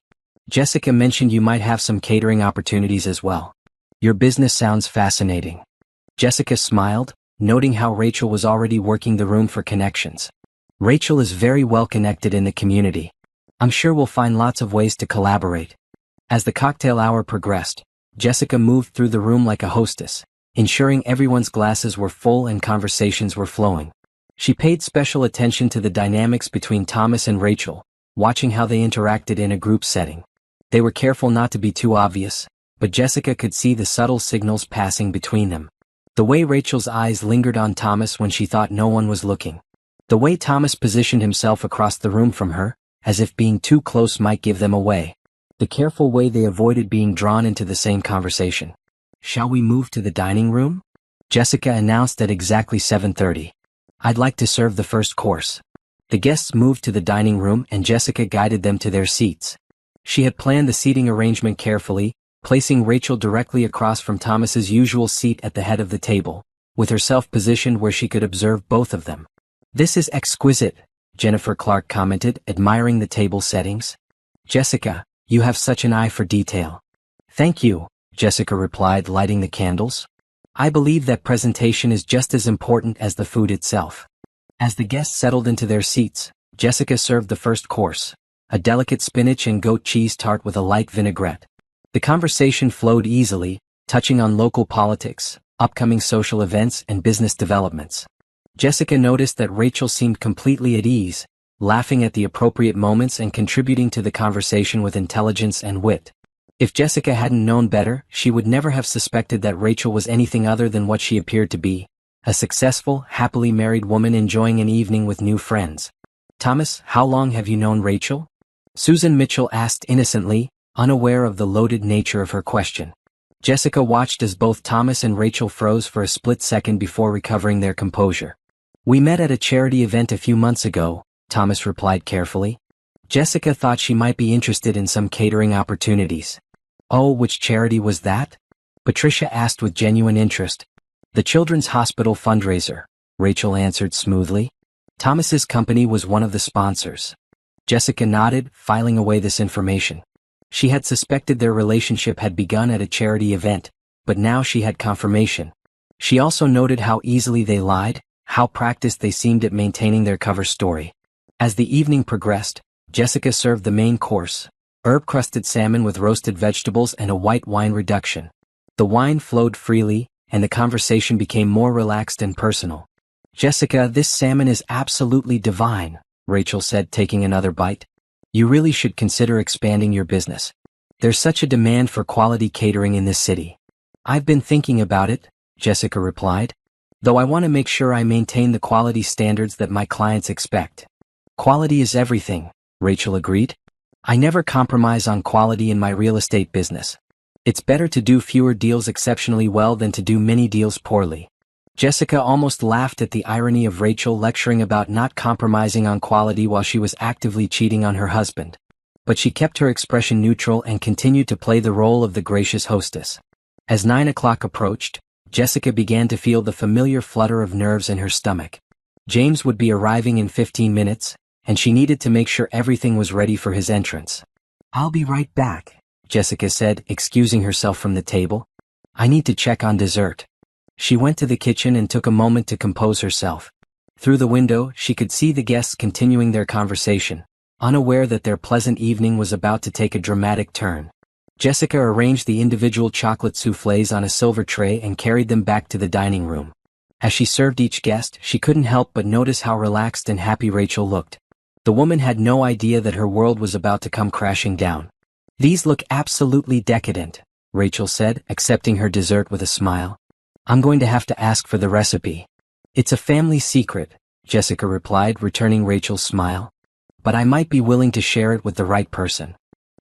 "Jessica mentioned you might have some catering opportunities as well. Your business sounds fascinating." Jessica smiled, noting how Rachel was already working the room for connections. "Rachel is very well connected in the community. I'm sure we'll find lots of ways to collaborate." As the cocktail hour progressed, Jessica moved through the room like a hostess, ensuring everyone's glasses were full and conversations were flowing. She paid special attention to the dynamics between Thomas and Rachel, watching how they interacted in a group setting. They were careful not to be too obvious, but Jessica could see the subtle signals passing between them. The way Rachel's eyes lingered on Thomas when she thought no one was looking. The way Thomas positioned himself across the room from her, as if being too close might give them away. The careful way they avoided being drawn into the same conversation. "Shall we move to the dining room?" Jessica announced at exactly 7:30. "I'd like to serve the first course." The guests moved to the dining room and Jessica guided them to their seats. She had planned the seating arrangement carefully, placing Rachel directly across from Thomas's usual seat at the head of the table, with herself positioned where she could observe both of them. "This is exquisite," Jennifer Clark commented, admiring the table settings. "Jessica, you have such an eye for detail." "Thank you," Jessica replied, lighting the candles. "I believe that presentation is just as important as the food itself." As the guests settled into their seats, Jessica served the first course, a delicate spinach and goat cheese tart with a light vinaigrette. The conversation flowed easily, touching on local politics, upcoming social events and business developments. Jessica noticed that Rachel seemed completely at ease, laughing at the appropriate moments and contributing to the conversation with intelligence and wit. If Jessica hadn't known better, she would never have suspected that Rachel was anything other than what she appeared to be, a successful, happily married woman enjoying an evening with new friends. "Thomas, how long have you known Rachel?" Susan Mitchell asked innocently, unaware of the loaded nature of her question. Jessica watched as both Thomas and Rachel froze for a split second before recovering their composure. "We met at a charity event a few months ago," Thomas replied carefully. Jessica thought she might be interested in some catering opportunities. "Oh, which charity was that?" Patricia asked with genuine interest. "The Children's Hospital fundraiser," Rachel answered smoothly. Thomas's company was one of the sponsors. Jessica nodded, filing away this information. She had suspected their relationship had begun at a charity event, but now she had confirmation. She also noted how easily they lied, how practiced they seemed at maintaining their cover story. As the evening progressed, Jessica served the main course, herb-crusted salmon with roasted vegetables and a white wine reduction. The wine flowed freely, and the conversation became more relaxed and personal. "Jessica, this salmon is absolutely divine," Rachel said, taking another bite. "You really should consider expanding your business. There's such a demand for quality catering in this city." "I've been thinking about it," Jessica replied. "Though I want to make sure I maintain the quality standards that my clients expect." "Quality is everything," Rachel agreed. "I never compromise on quality in my real estate business. It's better to do fewer deals exceptionally well than to do many deals poorly." Jessica almost laughed at the irony of Rachel lecturing about not compromising on quality while she was actively cheating on her husband. But she kept her expression neutral and continued to play the role of the gracious hostess. As 9 o'clock approached, Jessica began to feel the familiar flutter of nerves in her stomach. James would be arriving in 15 minutes, and she needed to make sure everything was ready for his entrance. "I'll be right back," Jessica said, excusing herself from the table. "I need to check on dessert." She went to the kitchen and took a moment to compose herself. Through the window, she could see the guests continuing their conversation, unaware that their pleasant evening was about to take a dramatic turn. Jessica arranged the individual chocolate soufflés on a silver tray and carried them back to the dining room. As she served each guest, she couldn't help but notice how relaxed and happy Rachel looked. The woman had no idea that her world was about to come crashing down. "These look absolutely decadent," Rachel said, accepting her dessert with a smile. "I'm going to have to ask for the recipe." "It's a family secret," Jessica replied, returning Rachel's smile. "But I might be willing to share it with the right person."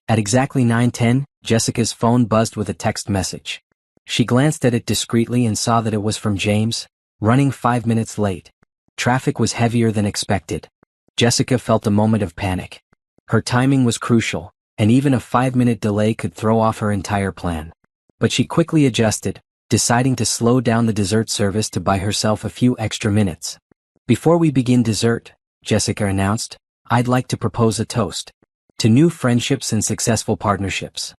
At exactly 9:10, Jessica's phone buzzed with a text message. She glanced at it discreetly and saw that it was from James, running 5 minutes late. Traffic was heavier than expected. Jessica felt a moment of panic. Her timing was crucial, and even a 5-minute delay could throw off her entire plan. But she quickly adjusted, deciding to slow down the dessert service to buy herself a few extra minutes. "Before we begin dessert," Jessica announced, "I'd like to propose a toast. To new friendships and successful partnerships."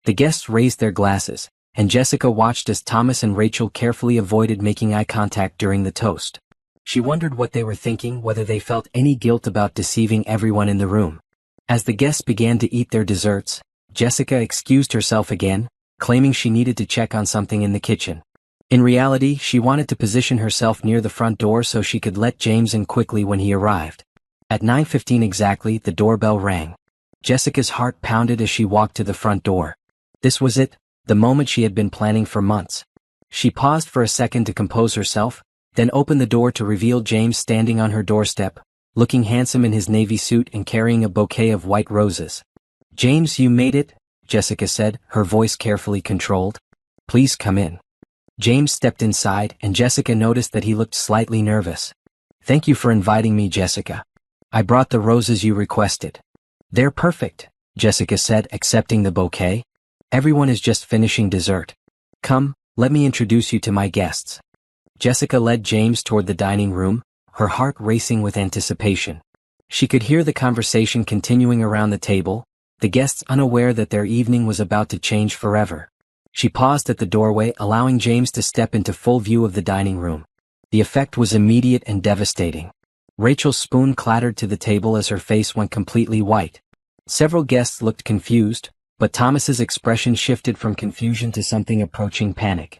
The guests raised their glasses, and Jessica watched as Thomas and Rachel carefully avoided making eye contact during the toast. She wondered what they were thinking, whether they felt any guilt about deceiving everyone in the room. As the guests began to eat their desserts, Jessica excused herself again, claiming she needed to check on something in the kitchen. In reality, she wanted to position herself near the front door so she could let James in quickly when he arrived. At 9:15 exactly, the doorbell rang. Jessica's heart pounded as she walked to the front door. This was it, the moment she had been planning for months. She paused for a second to compose herself, then opened the door to reveal James standing on her doorstep, looking handsome in his navy suit and carrying a bouquet of white roses. "James, you made it," Jessica said, her voice carefully controlled. "Please come in." James stepped inside, and Jessica noticed that he looked slightly nervous. "Thank you for inviting me, Jessica. I brought the roses you requested." "They're perfect," Jessica said, accepting the bouquet. "Everyone is just finishing dessert. Come, let me introduce you to my guests." Jessica led James toward the dining room, her heart racing with anticipation. She could hear the conversation continuing around the table, the guests unaware that their evening was about to change forever. She paused at the doorway, allowing James to step into full view of the dining room. The effect was immediate and devastating. Rachel's spoon clattered to the table as her face went completely white. Several guests looked confused, but Thomas's expression shifted from confusion to something approaching panic.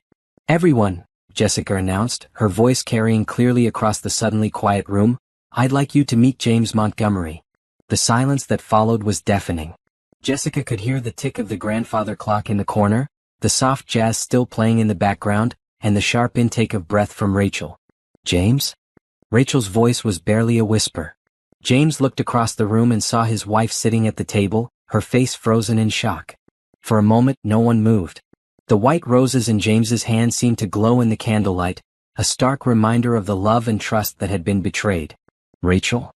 "Everyone," Jessica announced, her voice carrying clearly across the suddenly quiet room, "I'd like you to meet James Montgomery." The silence that followed was deafening. Jessica could hear the tick of the grandfather clock in the corner, the soft jazz still playing in the background, and the sharp intake of breath from Rachel. "James?" Rachel's voice was barely a whisper. James looked across the room and saw his wife sitting at the table, her face frozen in shock. For a moment, no one moved. The white roses in James's hand seemed to glow in the candlelight, a stark reminder of the love and trust that had been betrayed. "Rachel?"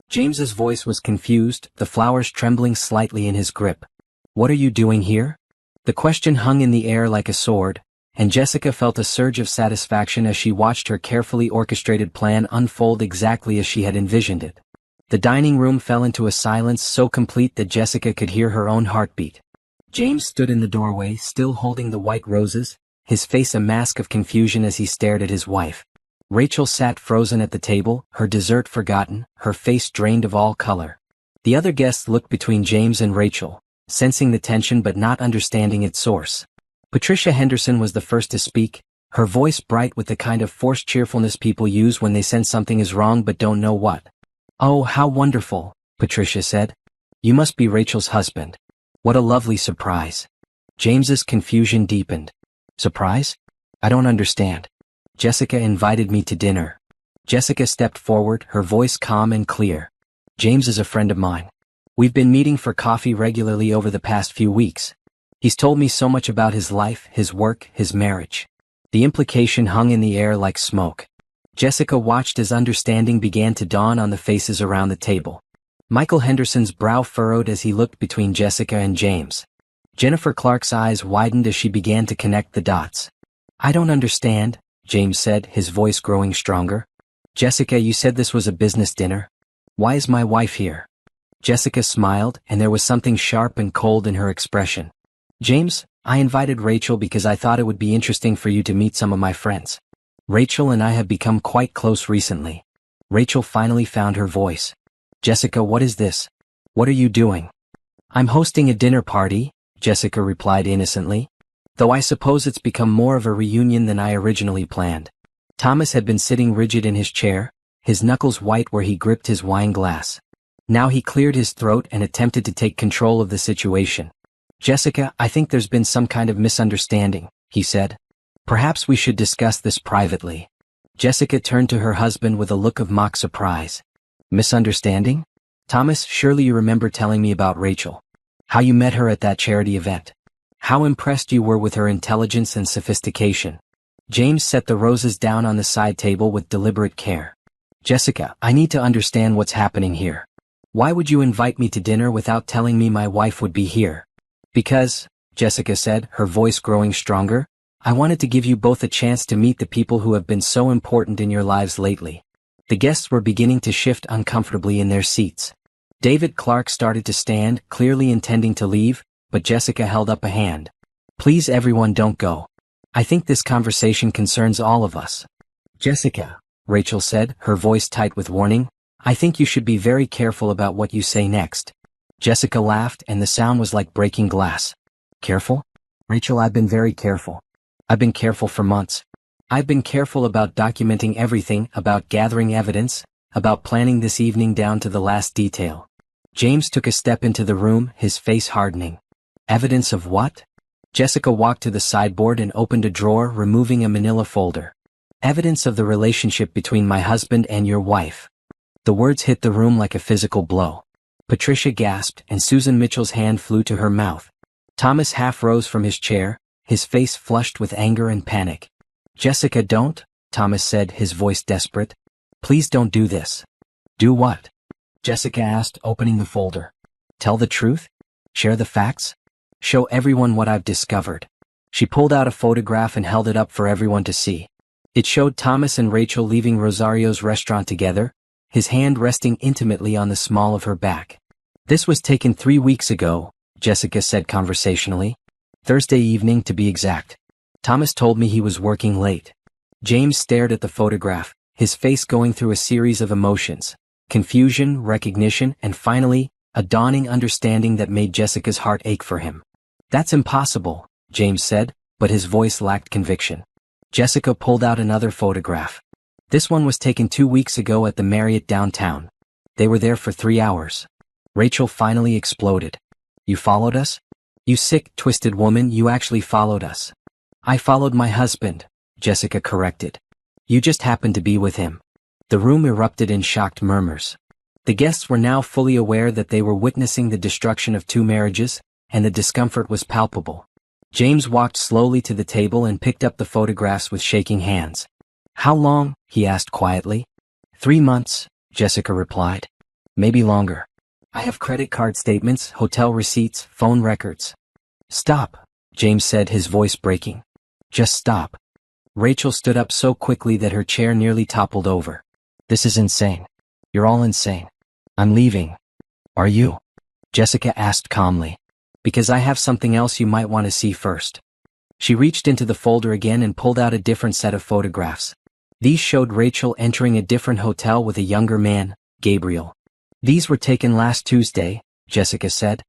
James's voice was confused, the flowers trembling slightly in his grip. "What are you doing here?" The question hung in the air like a sword, and Jessica felt a surge of satisfaction as she watched her carefully orchestrated plan unfold exactly as she had envisioned it. The dining room fell into a silence so complete that Jessica could hear her own heartbeat. James stood in the doorway, still holding the white roses, his face a mask of confusion as he stared at his wife. Rachel sat frozen at the table, her dessert forgotten, her face drained of all color. The other guests looked between James and Rachel, sensing the tension but not understanding its source. Patricia Henderson was the first to speak, her voice bright with the kind of forced cheerfulness people use when they sense something is wrong but don't know what. "Oh, how wonderful," Patricia said. "You must be Rachel's husband. What a lovely surprise." James's confusion deepened. "Surprise? I don't understand." "Jessica invited me to dinner." Jessica stepped forward, her voice calm and clear. "James is a friend of mine. We've been meeting for coffee regularly over the past few weeks. He's told me so much about his life, his work, his marriage." The implication hung in the air like smoke. Jessica watched as understanding began to dawn on the faces around the table. Michael Henderson's brow furrowed as he looked between Jessica and James. Jennifer Clark's eyes widened as she began to connect the dots. "I don't understand," James said, his voice growing stronger. "Jessica, you said this was a business dinner. Why is my wife here?" Jessica smiled, and there was something sharp and cold in her expression. "James, I invited Rachel because I thought it would be interesting for you to meet some of my friends. Rachel and I have become quite close recently." Rachel finally found her voice. "Jessica, what is this? What are you doing?" "I'm hosting a dinner party," Jessica replied innocently. "Though I suppose it's become more of a reunion than I originally planned." Thomas had been sitting rigid in his chair, his knuckles white where he gripped his wine glass. Now he cleared his throat and attempted to take control of the situation. "Jessica, I think there's been some kind of misunderstanding," he said. "Perhaps we should discuss this privately." Jessica turned to her husband with a look of mock surprise. "Misunderstanding? Thomas, surely you remember telling me about Rachel. How you met her at that charity event. How impressed you were with her intelligence and sophistication." James set the roses down on the side table with deliberate care. "Jessica, I need to understand what's happening here. Why would you invite me to dinner without telling me my wife would be here?" "Because," Jessica said, her voice growing stronger, "I wanted to give you both a chance to meet the people who have been so important in your lives lately." The guests were beginning to shift uncomfortably in their seats. David Clark started to stand, clearly intending to leave, but Jessica held up a hand. "Please everyone, don't go. I think this conversation concerns all of us." "Jessica," Rachel said, her voice tight with warning, "I think you should be very careful about what you say next." Jessica laughed, and the sound was like breaking glass. "Careful? Rachel, I've been very careful. I've been careful for months. I've been careful about documenting everything, about gathering evidence, about planning this evening down to the last detail." James took a step into the room, his face hardening. "Evidence of what?" Jessica walked to the sideboard and opened a drawer, removing a manila folder. Evidence of the relationship between my husband and your wife. The words hit the room like a physical blow. Patricia gasped, and Susan Mitchell's hand flew to her mouth. Thomas half rose from his chair, his face flushed with anger and panic. Jessica, don't, Thomas said, his voice desperate. Please don't do this. Do what? Jessica asked, opening the folder. Tell the truth? Share the facts? Show everyone what I've discovered. She pulled out a photograph and held it up for everyone to see. It showed Thomas and Rachel leaving Rosario's restaurant together, his hand resting intimately on the small of her back. This was taken 3 weeks ago, Jessica said conversationally. Thursday evening to be exact. Thomas told me he was working late. James stared at the photograph, his face going through a series of emotions. Confusion, recognition, and finally, a dawning understanding that made Jessica's heart ache for him. That's impossible, James said, but his voice lacked conviction. Jessica pulled out another photograph. This one was taken 2 weeks ago at the Marriott downtown. They were there for 3 hours. Rachel finally exploded. You followed us? You sick, twisted woman, you actually followed us. I followed my husband, Jessica corrected. You just happened to be with him. The room erupted in shocked murmurs. The guests were now fully aware that they were witnessing the destruction of 2 marriages, and the discomfort was palpable. James walked slowly to the table and picked up the photographs with shaking hands. How long? He asked quietly. 3 months, Jessica replied. Maybe longer. I have credit card statements, hotel receipts, phone records. Stop, James said, his voice breaking. Just stop. Rachel stood up so quickly that her chair nearly toppled over. This is insane. You're all insane. I'm leaving. Are you? Jessica asked calmly. Because I have something else you might want to see first. She reached into the folder again and pulled out a different set of photographs. These showed Rachel entering a different hotel with a younger man, Gabriel. These were taken last Tuesday, Jessica said.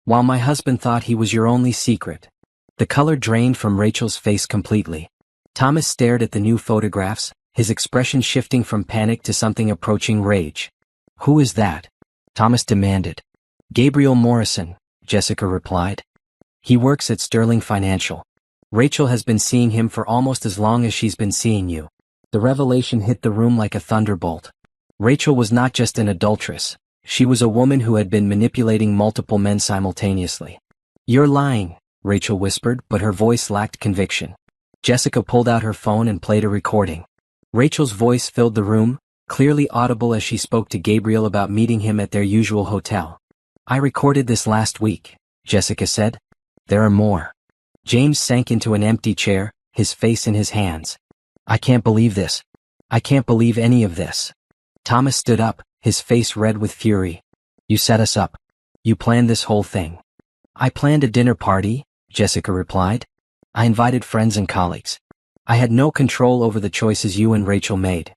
While my husband thought he was your only secret. The color drained from Rachel's face completely. Thomas stared at the new photographs, his expression shifting from panic to something approaching rage. Who is that? Thomas demanded. Gabriel Morrison, Jessica replied. He works at Sterling Financial. Rachel has been seeing him for almost as long as she's been seeing you. The revelation hit the room like a thunderbolt. Rachel was not just an adulteress. She was a woman who had been manipulating multiple men simultaneously. You're lying, Rachel whispered, but her voice lacked conviction. Jessica pulled out her phone and played a recording. Rachel's voice filled the room, clearly audible as she spoke to Gabriel about meeting him at their usual hotel. I recorded this last week, Jessica said. There are more. James sank into an empty chair, his face in his hands. I can't believe this. I can't believe any of this. Thomas stood up, his face red with fury. You set us up. You planned this whole thing. I planned a dinner party, Jessica replied. I invited friends and colleagues. I had no control over the choices you and Rachel made.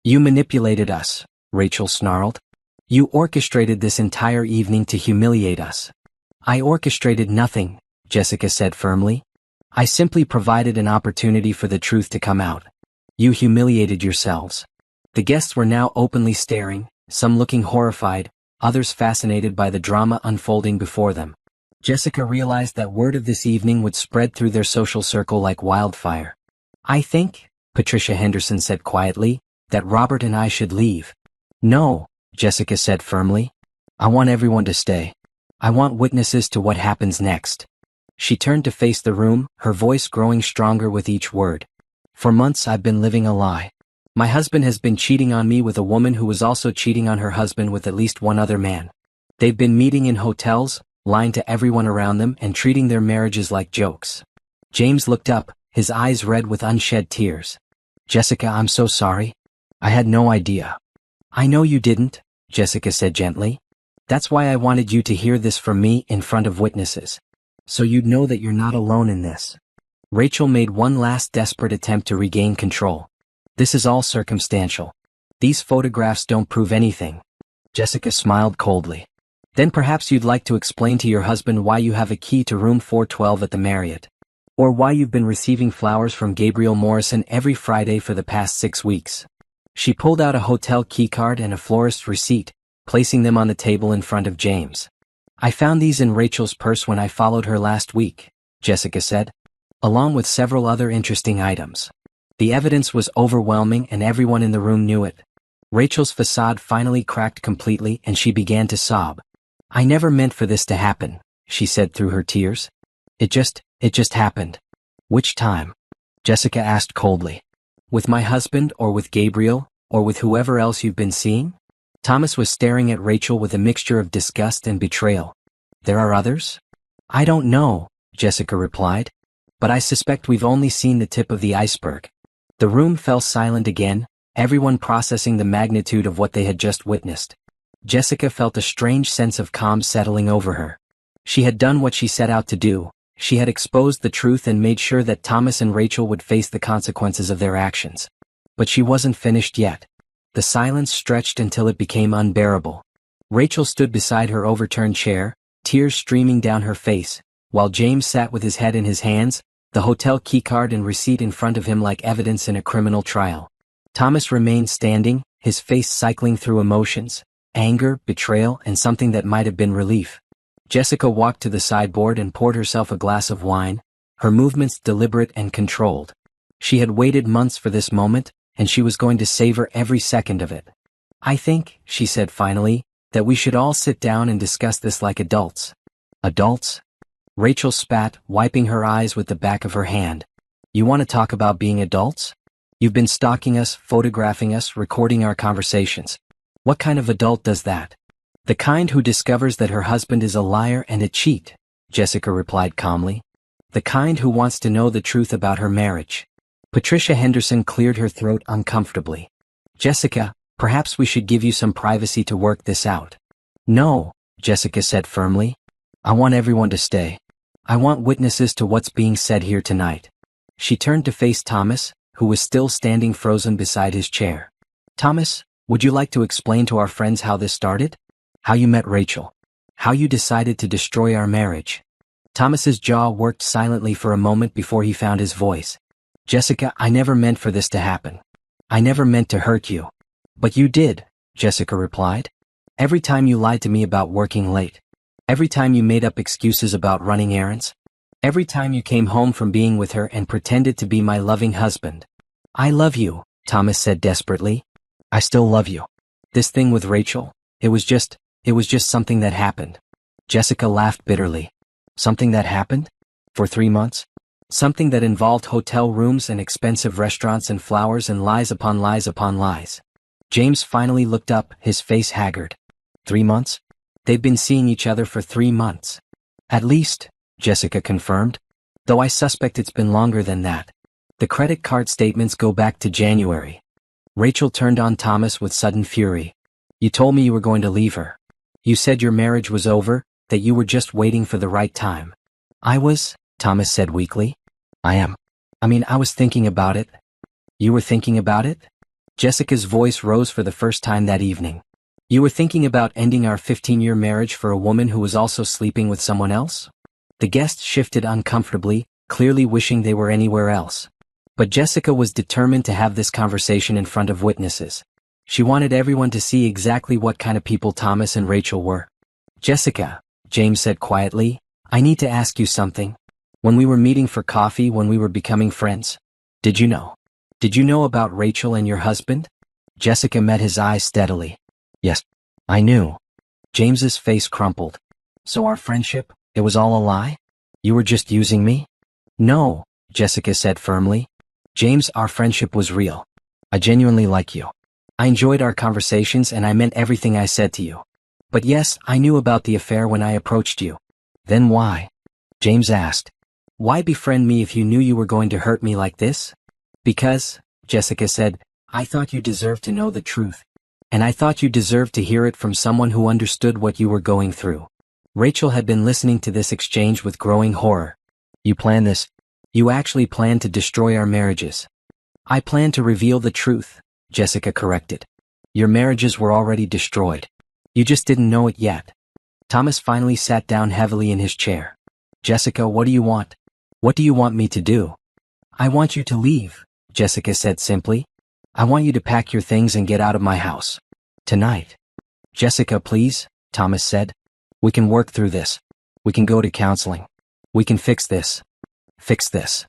You manipulated us, Rachel snarled. You orchestrated this entire evening to humiliate us. I orchestrated nothing, Jessica said firmly. I simply provided an opportunity for the truth to come out. You humiliated yourselves. The guests were now openly staring, some looking horrified, others fascinated by the drama unfolding before them. Jessica realized that word of this evening would spread through their social circle like wildfire. I think, Patricia Henderson said quietly, that Robert and I should leave. No, Jessica said firmly. I want everyone to stay. I want witnesses to what happens next. She turned to face the room, her voice growing stronger with each word. For months I've been living a lie. My husband has been cheating on me with a woman who was also cheating on her husband with at least one other man. They've been meeting in hotels, lying to everyone around them and treating their marriages like jokes. James looked up, his eyes red with unshed tears. Jessica, I'm so sorry. I had no idea. I know you didn't, Jessica said gently. That's why I wanted you to hear this from me in front of witnesses. So you'd know that you're not alone in this. Rachel made one last desperate attempt to regain control. This is all circumstantial. These photographs don't prove anything. Jessica smiled coldly. Then perhaps you'd like to explain to your husband why you have a key to room 412 at the Marriott. Or why you've been receiving flowers from Gabriel Morrison every Friday for the past 6 weeks. She pulled out a hotel keycard and a florist's receipt, placing them on the table in front of James. I found these in Rachel's purse when I followed her last week, Jessica said, along with several other interesting items. The evidence was overwhelming and everyone in the room knew it. Rachel's facade finally cracked completely and she began to sob. I never meant for this to happen, she said through her tears. It just happened. Which time? Jessica asked coldly. With my husband or with Gabriel, or with whoever else you've been seeing? Thomas was staring at Rachel with a mixture of disgust and betrayal. There are others? I don't know, Jessica replied. But I suspect we've only seen the tip of the iceberg. The room fell silent again, everyone processing the magnitude of what they had just witnessed. Jessica felt a strange sense of calm settling over her. She had done what she set out to do. She had exposed the truth and made sure that Thomas and Rachel would face the consequences of their actions. But she wasn't finished yet. The silence stretched until it became unbearable. Rachel stood beside her overturned chair, tears streaming down her face, while James sat with his head in his hands, the hotel keycard and receipt in front of him like evidence in a criminal trial. Thomas remained standing, his face cycling through emotions, anger, betrayal, and something that might have been relief. Jessica walked to the sideboard and poured herself a glass of wine, her movements deliberate and controlled. She had waited months for this moment, and she was going to savor every second of it. I think, she said finally, that we should all sit down and discuss this like adults. Adults? Rachel spat, wiping her eyes with the back of her hand. You want to talk about being adults? You've been stalking us, photographing us, recording our conversations. What kind of adult does that? The kind who discovers that her husband is a liar and a cheat, Jessica replied calmly. The kind who wants to know the truth about her marriage. Patricia Henderson cleared her throat uncomfortably. Jessica, perhaps we should give you some privacy to work this out. No, Jessica said firmly. I want everyone to stay. I want witnesses to what's being said here tonight. She turned to face Thomas, who was still standing frozen beside his chair. Thomas, would you like to explain to our friends how this started? How you met Rachel? How you decided to destroy our marriage? Thomas's jaw worked silently for a moment before he found his voice. Jessica, I never meant for this to happen. I never meant to hurt you. But you did, Jessica replied. Every time you lied to me about working late. Every time you made up excuses about running errands. Every time you came home from being with her and pretended to be my loving husband. I love you, Thomas said desperately. I still love you. This thing with Rachel, it was just something that happened. Jessica laughed bitterly. Something that happened? For 3 months? Something that involved hotel rooms and expensive restaurants and flowers and lies upon lies upon lies. James finally looked up, his face haggard. 3 months? They've been seeing each other for 3 months. At least, Jessica confirmed, though I suspect it's been longer than that. The credit card statements go back to January. Rachel turned on Thomas with sudden fury. You told me you were going to leave her. You said your marriage was over, that you were just waiting for the right time. I was, Thomas said weakly. I was thinking about it. You were thinking about it? Jessica's voice rose for the first time that evening. You were thinking about ending our 15-year marriage for a woman who was also sleeping with someone else? The guests shifted uncomfortably, clearly wishing they were anywhere else. But Jessica was determined to have this conversation in front of witnesses. She wanted everyone to see exactly what kind of people Thomas and Rachel were. Jessica, James said quietly, I need to ask you something. When we were meeting for coffee, when we were becoming friends, did you know? Did you know about Rachel and your husband? Jessica met his eyes steadily. Yes, I knew. James's face crumpled. So our friendship, it was all a lie? You were just using me? No, Jessica said firmly. James, our friendship was real. I genuinely like you. I enjoyed our conversations and I meant everything I said to you. But yes, I knew about the affair when I approached you. Then why? James asked. Why befriend me if you knew you were going to hurt me like this? Because, Jessica said, I thought you deserved to know the truth. And I thought you deserved to hear it from someone who understood what you were going through. Rachel had been listening to this exchange with growing horror. You planned this. You actually planned to destroy our marriages. I planned to reveal the truth, Jessica corrected. Your marriages were already destroyed. You just didn't know it yet. Thomas finally sat down heavily in his chair. Jessica, what do you want? What do you want me to do? I want you to leave, Jessica said simply. I want you to pack your things and get out of my house. Tonight. Jessica, please, Thomas said. We can work through this. We can go to counseling. We can fix this. Fix this.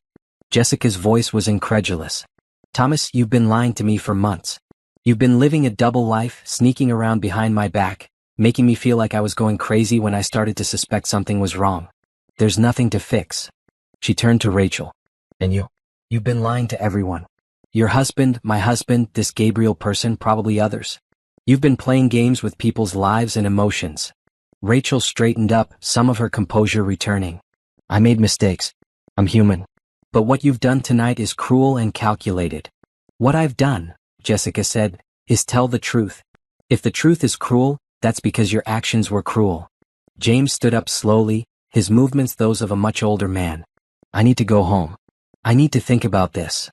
Jessica's voice was incredulous. Thomas, you've been lying to me for months. You've been living a double life, sneaking around behind my back, making me feel like I was going crazy when I started to suspect something was wrong. There's nothing to fix. She turned to Rachel. And you've been lying to everyone. Your husband, my husband, this Gabriel person, probably others. You've been playing games with people's lives and emotions. Rachel straightened up, some of her composure returning. I made mistakes. I'm human. But what you've done tonight is cruel and calculated. What I've done, Jessica said, is tell the truth. If the truth is cruel, that's because your actions were cruel. James stood up slowly, his movements those of a much older man. I need to go home. I need to think about this.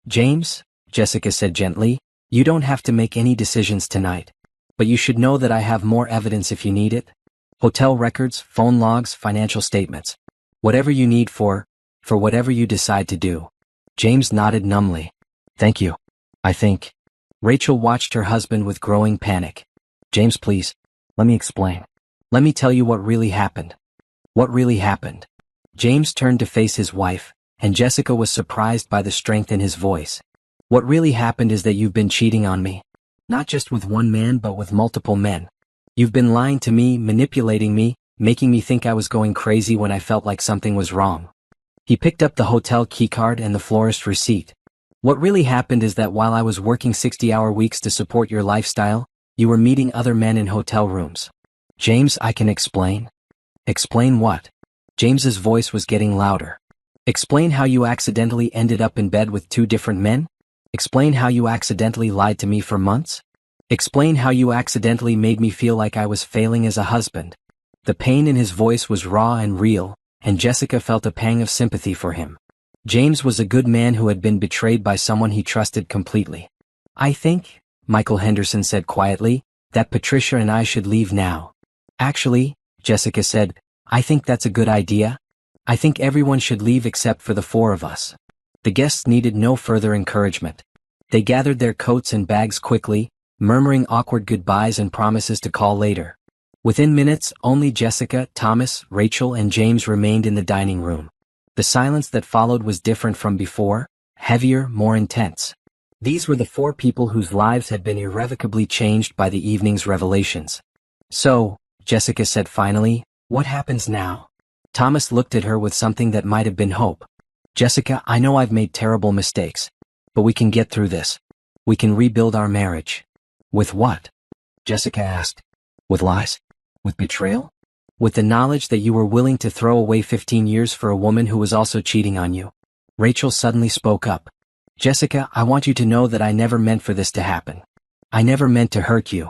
James, Jessica said gently, you don't have to make any decisions tonight. But you should know that I have more evidence if you need it. Hotel records, phone logs, financial statements. Whatever you need for whatever you decide to do. James nodded numbly. Thank you. I think. Rachel watched her husband with growing panic. James, please. Let me explain. Let me tell you what really happened. What really happened? James turned to face his wife, and Jessica was surprised by the strength in his voice. What really happened is that you've been cheating on me. Not just with one man but with multiple men. You've been lying to me, manipulating me, making me think I was going crazy when I felt like something was wrong. He picked up the hotel keycard and the florist receipt. What really happened is that while I was working 60-hour weeks to support your lifestyle, you were meeting other men in hotel rooms. James, I can explain. Explain what? James's voice was getting louder. Explain how you accidentally ended up in bed with two different men? Explain how you accidentally lied to me for months? Explain how you accidentally made me feel like I was failing as a husband. The pain in his voice was raw and real, and Jessica felt a pang of sympathy for him. James was a good man who had been betrayed by someone he trusted completely. I think, Michael Henderson said quietly, that Patricia and I should leave now. Actually, Jessica said, I think that's a good idea. I think everyone should leave except for the four of us. The guests needed no further encouragement. They gathered their coats and bags quickly, murmuring awkward goodbyes and promises to call later. Within minutes, only Jessica, Thomas, Rachel, and James remained in the dining room. The silence that followed was different from before, heavier, more intense. These were the four people whose lives had been irrevocably changed by the evening's revelations. So, Jessica said finally, what happens now? Thomas looked at her with something that might have been hope. Jessica, I know I've made terrible mistakes. But we can get through this. We can rebuild our marriage. With what? Jessica asked. With lies? With betrayal? With the knowledge that you were willing to throw away 15 years for a woman who was also cheating on you. Rachel suddenly spoke up. Jessica, I want you to know that I never meant for this to happen. I never meant to hurt you.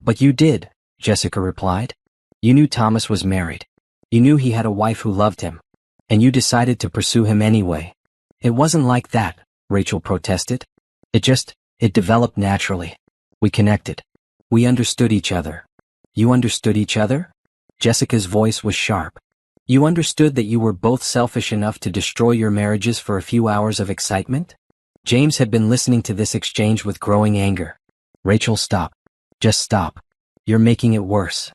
But you did, Jessica replied. You knew Thomas was married. You knew he had a wife who loved him. And you decided to pursue him anyway. It wasn't like that, Rachel protested. It developed naturally. We connected. We understood each other. You understood each other? Jessica's voice was sharp. You understood that you were both selfish enough to destroy your marriages for a few hours of excitement? James had been listening to this exchange with growing anger. Rachel, stop. Just stop. You're making it worse.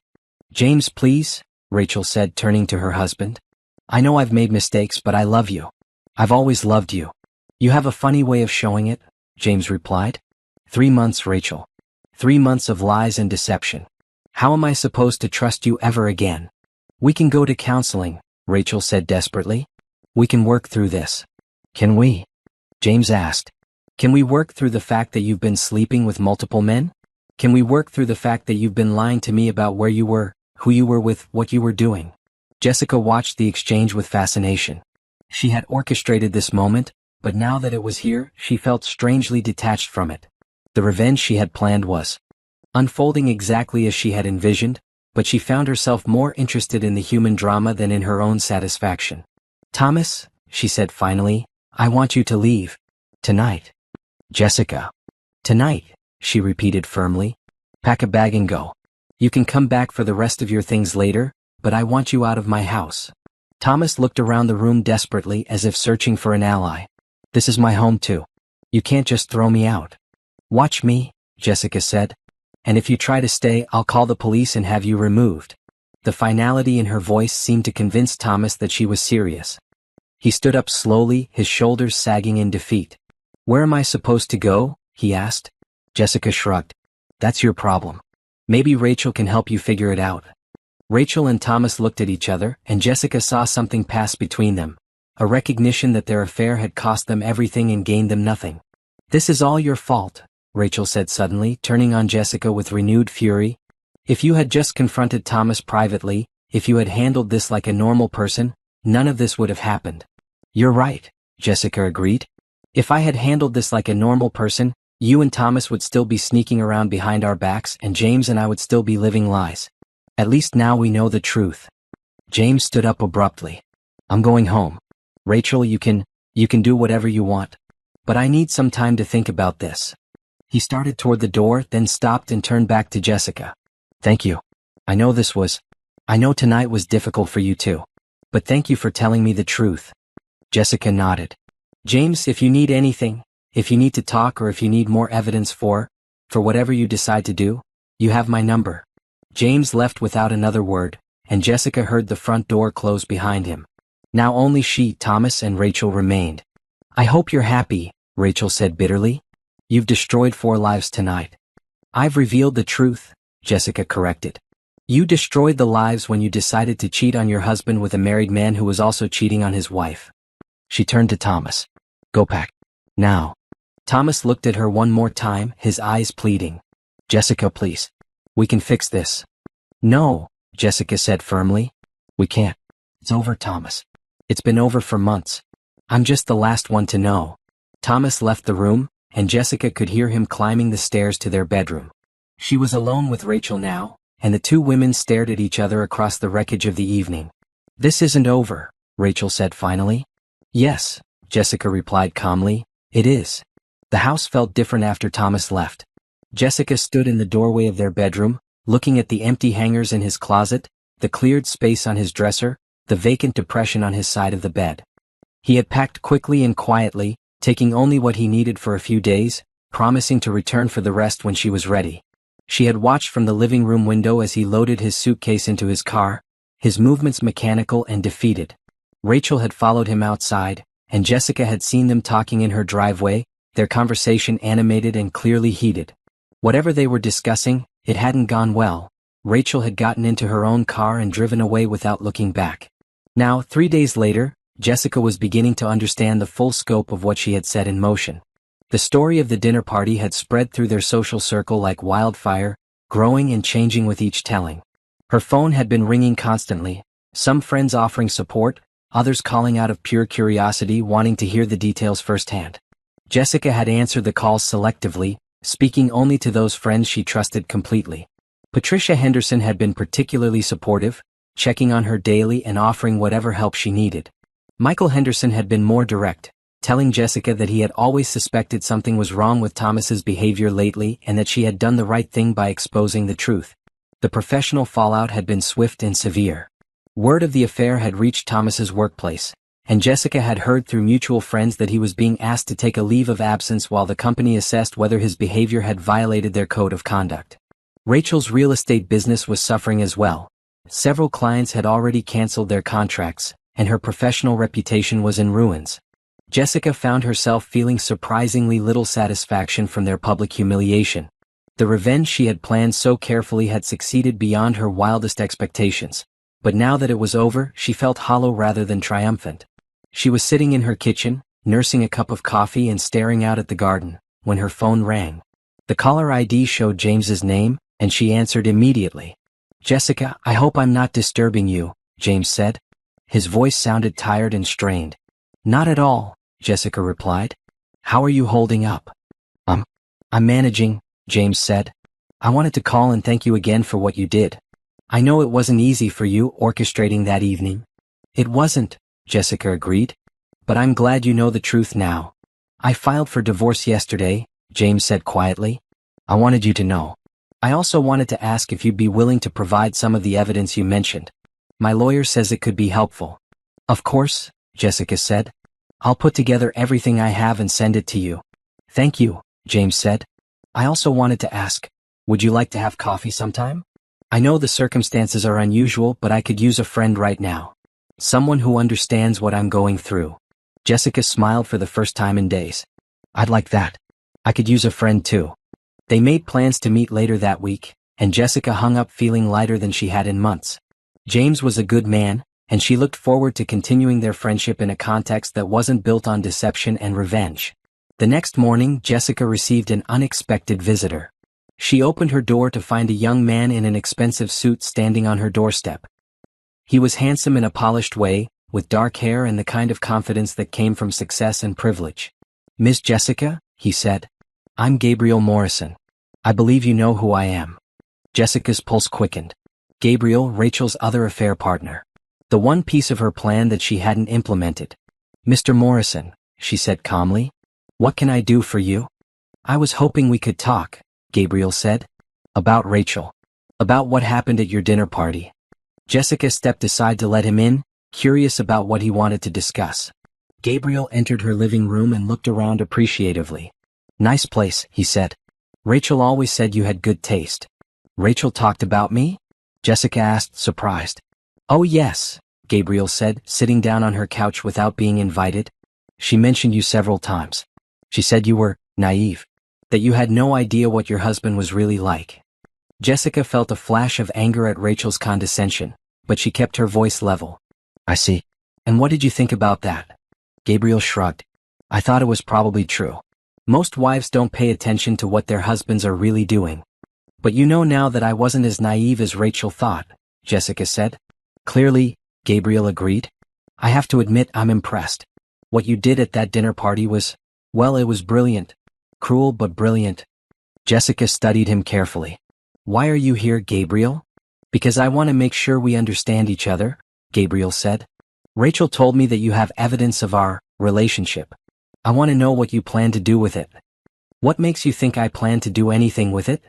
James, please, Rachel said, turning to her husband. I know I've made mistakes, but I love you. I've always loved you. You have a funny way of showing it, James replied. 3 months, Rachel. 3 months of lies and deception. How am I supposed to trust you ever again? We can go to counseling, Rachel said desperately. We can work through this. Can we? James asked. Can we work through the fact that you've been sleeping with multiple men? Can we work through the fact that you've been lying to me about where you were, who you were with, what you were doing? Jessica watched the exchange with fascination. She had orchestrated this moment, but now that it was here, she felt strangely detached from it. The revenge she had planned was unfolding exactly as she had envisioned, but she found herself more interested in the human drama than in her own satisfaction. Thomas, she said finally, I want you to leave. Tonight. Jessica. Tonight, she repeated firmly. Pack a bag and go. You can come back for the rest of your things later, but I want you out of my house. Thomas looked around the room desperately as if searching for an ally. This is my home too. You can't just throw me out. Watch me, Jessica said. And if you try to stay, I'll call the police and have you removed. The finality in her voice seemed to convince Thomas that she was serious. He stood up slowly, his shoulders sagging in defeat. "Where am I supposed to go?" he asked. Jessica shrugged. "That's your problem. Maybe Rachel can help you figure it out." Rachel and Thomas looked at each other, and Jessica saw something pass between them. A recognition that their affair had cost them everything and gained them nothing. "This is all your fault," Rachel said suddenly, turning on Jessica with renewed fury. "If you had just confronted Thomas privately, if you had handled this like a normal person, none of this would have happened." "You're right," Jessica agreed. "If I had handled this like a normal person, you and Thomas would still be sneaking around behind our backs and James and I would still be living lies. At least now we know the truth." James stood up abruptly. "I'm going home. Rachel, you can do whatever you want. But I need some time to think about this." He started toward the door, then stopped and turned back to Jessica. "Thank you. I know tonight was difficult for you too. But thank you for telling me the truth." Jessica nodded. "James, if you need anything, if you need to talk or if you need more evidence for whatever you decide to do, you have my number." James left without another word, and Jessica heard the front door close behind him. Now only she, Thomas, and Rachel remained. "I hope you're happy," Rachel said bitterly. "You've destroyed 4 lives tonight." "I've revealed the truth," Jessica corrected. "You destroyed the lives when you decided to cheat on your husband with a married man who was also cheating on his wife." She turned to Thomas. "Go pack. Now." Thomas looked at her one more time, his eyes pleading. "Jessica, please. We can fix this." "No," Jessica said firmly. "We can't. It's over, Thomas. It's been over for months. I'm just the last one to know." Thomas left the room, and Jessica could hear him climbing the stairs to their bedroom. She was alone with Rachel now, and the two women stared at each other across the wreckage of the evening. "This isn't over," Rachel said finally. "Yes," Jessica replied calmly, "it is." The house felt different after Thomas left. Jessica stood in the doorway of their bedroom, looking at the empty hangers in his closet, the cleared space on his dresser, the vacant depression on his side of the bed. He had packed quickly and quietly, taking only what he needed for a few days, promising to return for the rest when she was ready. She had watched from the living room window as he loaded his suitcase into his car, his movements mechanical and defeated. Rachel had followed him outside, and Jessica had seen them talking in her driveway, their conversation animated and clearly heated. Whatever they were discussing, it hadn't gone well. Rachel had gotten into her own car and driven away without looking back. Now, 3 days later, Jessica was beginning to understand the full scope of what she had set in motion. The story of the dinner party had spread through their social circle like wildfire, growing and changing with each telling. Her phone had been ringing constantly, some friends offering support, others calling out of pure curiosity wanting to hear the details firsthand. Jessica had answered the calls selectively, speaking only to those friends she trusted completely. Patricia Henderson had been particularly supportive, checking on her daily and offering whatever help she needed. Michael Henderson had been more direct, telling Jessica that he had always suspected something was wrong with Thomas's behavior lately and that she had done the right thing by exposing the truth. The professional fallout had been swift and severe. Word of the affair had reached Thomas's workplace, and Jessica had heard through mutual friends that he was being asked to take a leave of absence while the company assessed whether his behavior had violated their code of conduct. Rachel's real estate business was suffering as well. Several clients had already canceled their contracts, and her professional reputation was in ruins. Jessica found herself feeling surprisingly little satisfaction from their public humiliation. The revenge she had planned so carefully had succeeded beyond her wildest expectations. But now that it was over, she felt hollow rather than triumphant. She was sitting in her kitchen, nursing a cup of coffee and staring out at the garden, when her phone rang. The caller ID showed James's name, and she answered immediately. "Jessica, I hope I'm not disturbing you," James said. His voice sounded tired and strained. "Not at all," Jessica replied. "How are you holding up?" I'm managing," James said. "I wanted to call and thank you again for what you did. I know it wasn't easy for you orchestrating that evening." "It wasn't," Jessica agreed. "But I'm glad you know the truth now." "I filed for divorce yesterday," James said quietly. "I wanted you to know. I also wanted to ask if you'd be willing to provide some of the evidence you mentioned. My lawyer says it could be helpful." "Of course," Jessica said. "I'll put together everything I have and send it to you." "Thank you," James said. "I also wanted to ask, would you like to have coffee sometime? I know the circumstances are unusual, but I could use a friend right now." Someone who understands what I'm going through. Jessica smiled for the first time in days. I'd like that. I could use a friend too. They made plans to meet later that week, and Jessica hung up feeling lighter than she had in months. James was a good man, and she looked forward to continuing their friendship in a context that wasn't built on deception and revenge. The next morning, Jessica received an unexpected visitor. She opened her door to find a young man in an expensive suit standing on her doorstep. He was handsome in a polished way, with dark hair and the kind of confidence that came from success and privilege. "Miss Jessica," he said. "I'm Gabriel Morrison. I believe you know who I am." Jessica's pulse quickened. Gabriel, Rachel's other affair partner. The one piece of her plan that she hadn't implemented. "Mr. Morrison," she said calmly. "What can I do for you?" "I was hoping we could talk," Gabriel said. "About Rachel. About what happened at your dinner party." Jessica stepped aside to let him in, curious about what he wanted to discuss. Gabriel entered her living room and looked around appreciatively. "Nice place," he said. "Rachel always said you had good taste." "Rachel talked about me?" Jessica asked, surprised. "Oh yes," Gabriel said, sitting down on her couch without being invited. "She mentioned you several times. She said you were naive, that you had no idea what your husband was really like." Jessica felt a flash of anger at Rachel's condescension, but she kept her voice level. "I see. And what did you think about that?" Gabriel shrugged. "I thought it was probably true. Most wives don't pay attention to what their husbands are really doing. But you know now that I wasn't as naive as Rachel thought," Jessica said. "Clearly," Gabriel agreed. "I have to admit I'm impressed. What you did at that dinner party was, well, it was brilliant. Cruel but brilliant." Jessica studied him carefully. "Why are you here, Gabriel?" "Because I want to make sure we understand each other," Gabriel said. "Rachel told me that you have evidence of our relationship. I want to know what you plan to do with it." "What makes you think I plan to do anything with it?"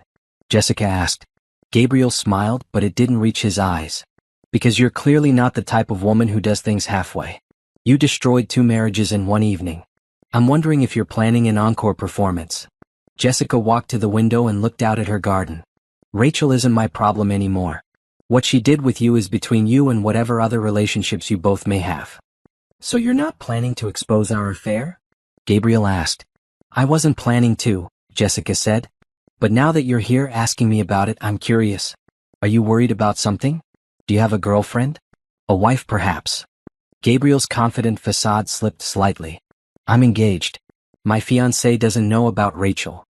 Jessica asked. Gabriel smiled, but it didn't reach his eyes. "Because you're clearly not the type of woman who does things halfway. You destroyed 2 marriages in one evening. I'm wondering if you're planning an encore performance." Jessica walked to the window and looked out at her garden. "Rachel isn't my problem anymore. What she did with you is between you and whatever other relationships you both may have." "So you're not planning to expose our affair?" Gabriel asked. "I wasn't planning to," Jessica said. "But now that you're here asking me about it, I'm curious. Are you worried about something? Do you have a girlfriend? A wife perhaps?" Gabriel's confident facade slipped slightly. "I'm engaged. My fiancé doesn't know about Rachel."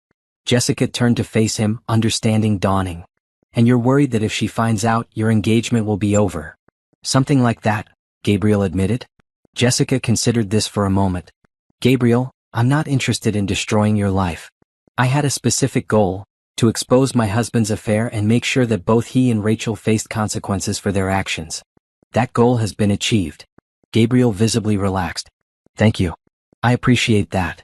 Jessica turned to face him, understanding dawning. "And you're worried that if she finds out, your engagement will be over." "Something like that," Gabriel admitted. Jessica considered this for a moment. "Gabriel, I'm not interested in destroying your life. I had a specific goal, to expose my husband's affair and make sure that both he and Rachel faced consequences for their actions. That goal has been achieved." Gabriel visibly relaxed. "Thank you. I appreciate that.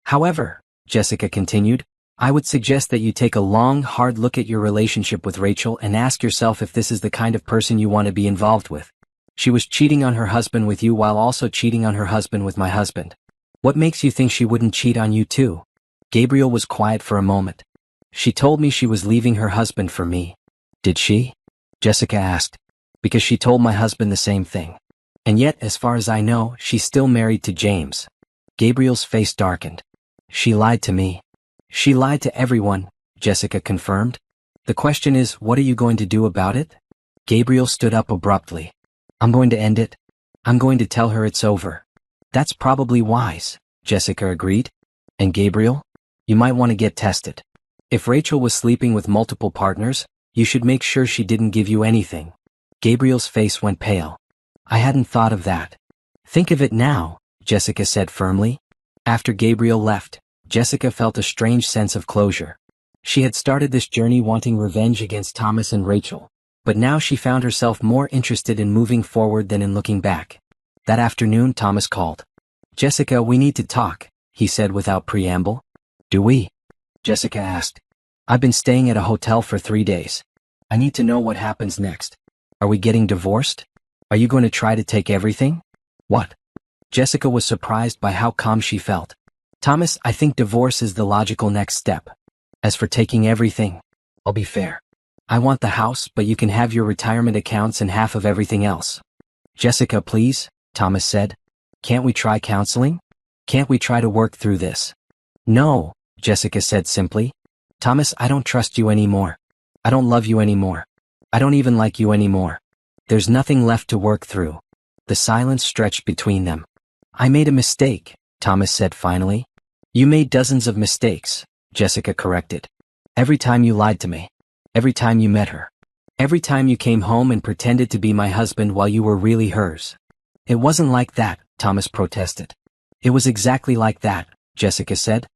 However," Jessica continued, "I would suggest that you take a long, hard look at your relationship with Rachel and ask yourself if this is the kind of person you want to be involved with. She was cheating on her husband with you while also cheating on her husband with my husband. What makes you think she wouldn't cheat on you too?" Gabriel was quiet for a moment. "She told me she was leaving her husband for me." "Did she?" Jessica asked. "Because she told my husband the same thing. And yet, as far as I know, she's still married to James." Gabriel's face darkened. "She lied to me." "She lied to everyone," Jessica confirmed. "The question is, what are you going to do about it?" Gabriel stood up abruptly. "I'm going to end it. I'm going to tell her it's over." "That's probably wise," Jessica agreed. "And Gabriel? You might want to get tested. If Rachel was sleeping with multiple partners, you should make sure she didn't give you anything." Gabriel's face went pale. "I hadn't thought of that." "Think of it now," Jessica said firmly. After Gabriel left, Jessica felt a strange sense of closure. She had started this journey wanting revenge against Thomas and Rachel, but now she found herself more interested in moving forward than in looking back. That afternoon, Thomas called. "Jessica, we need to talk," he said without preamble. "Do we?" Jessica asked. "I've been staying at a hotel for 3 days. I need to know what happens next. Are we getting divorced? Are you going to try to take everything?" "What?" Jessica was surprised by how calm she felt. "Thomas, I think divorce is the logical next step. As for taking everything, I'll be fair. I want the house, but you can have your retirement accounts and half of everything else." Jessica, please, Thomas said. Can't we try counseling? Can't we try to work through this? No, Jessica said simply. Thomas, I don't trust you anymore. I don't love you anymore. I don't even like you anymore. There's nothing left to work through. The silence stretched between them. I made a mistake, Thomas said finally. You made dozens of mistakes, Jessica corrected. Every time you lied to me. Every time you met her. Every time you came home and pretended to be my husband while you were really hers. It wasn't like that, Thomas protested. It was exactly like that, Jessica said.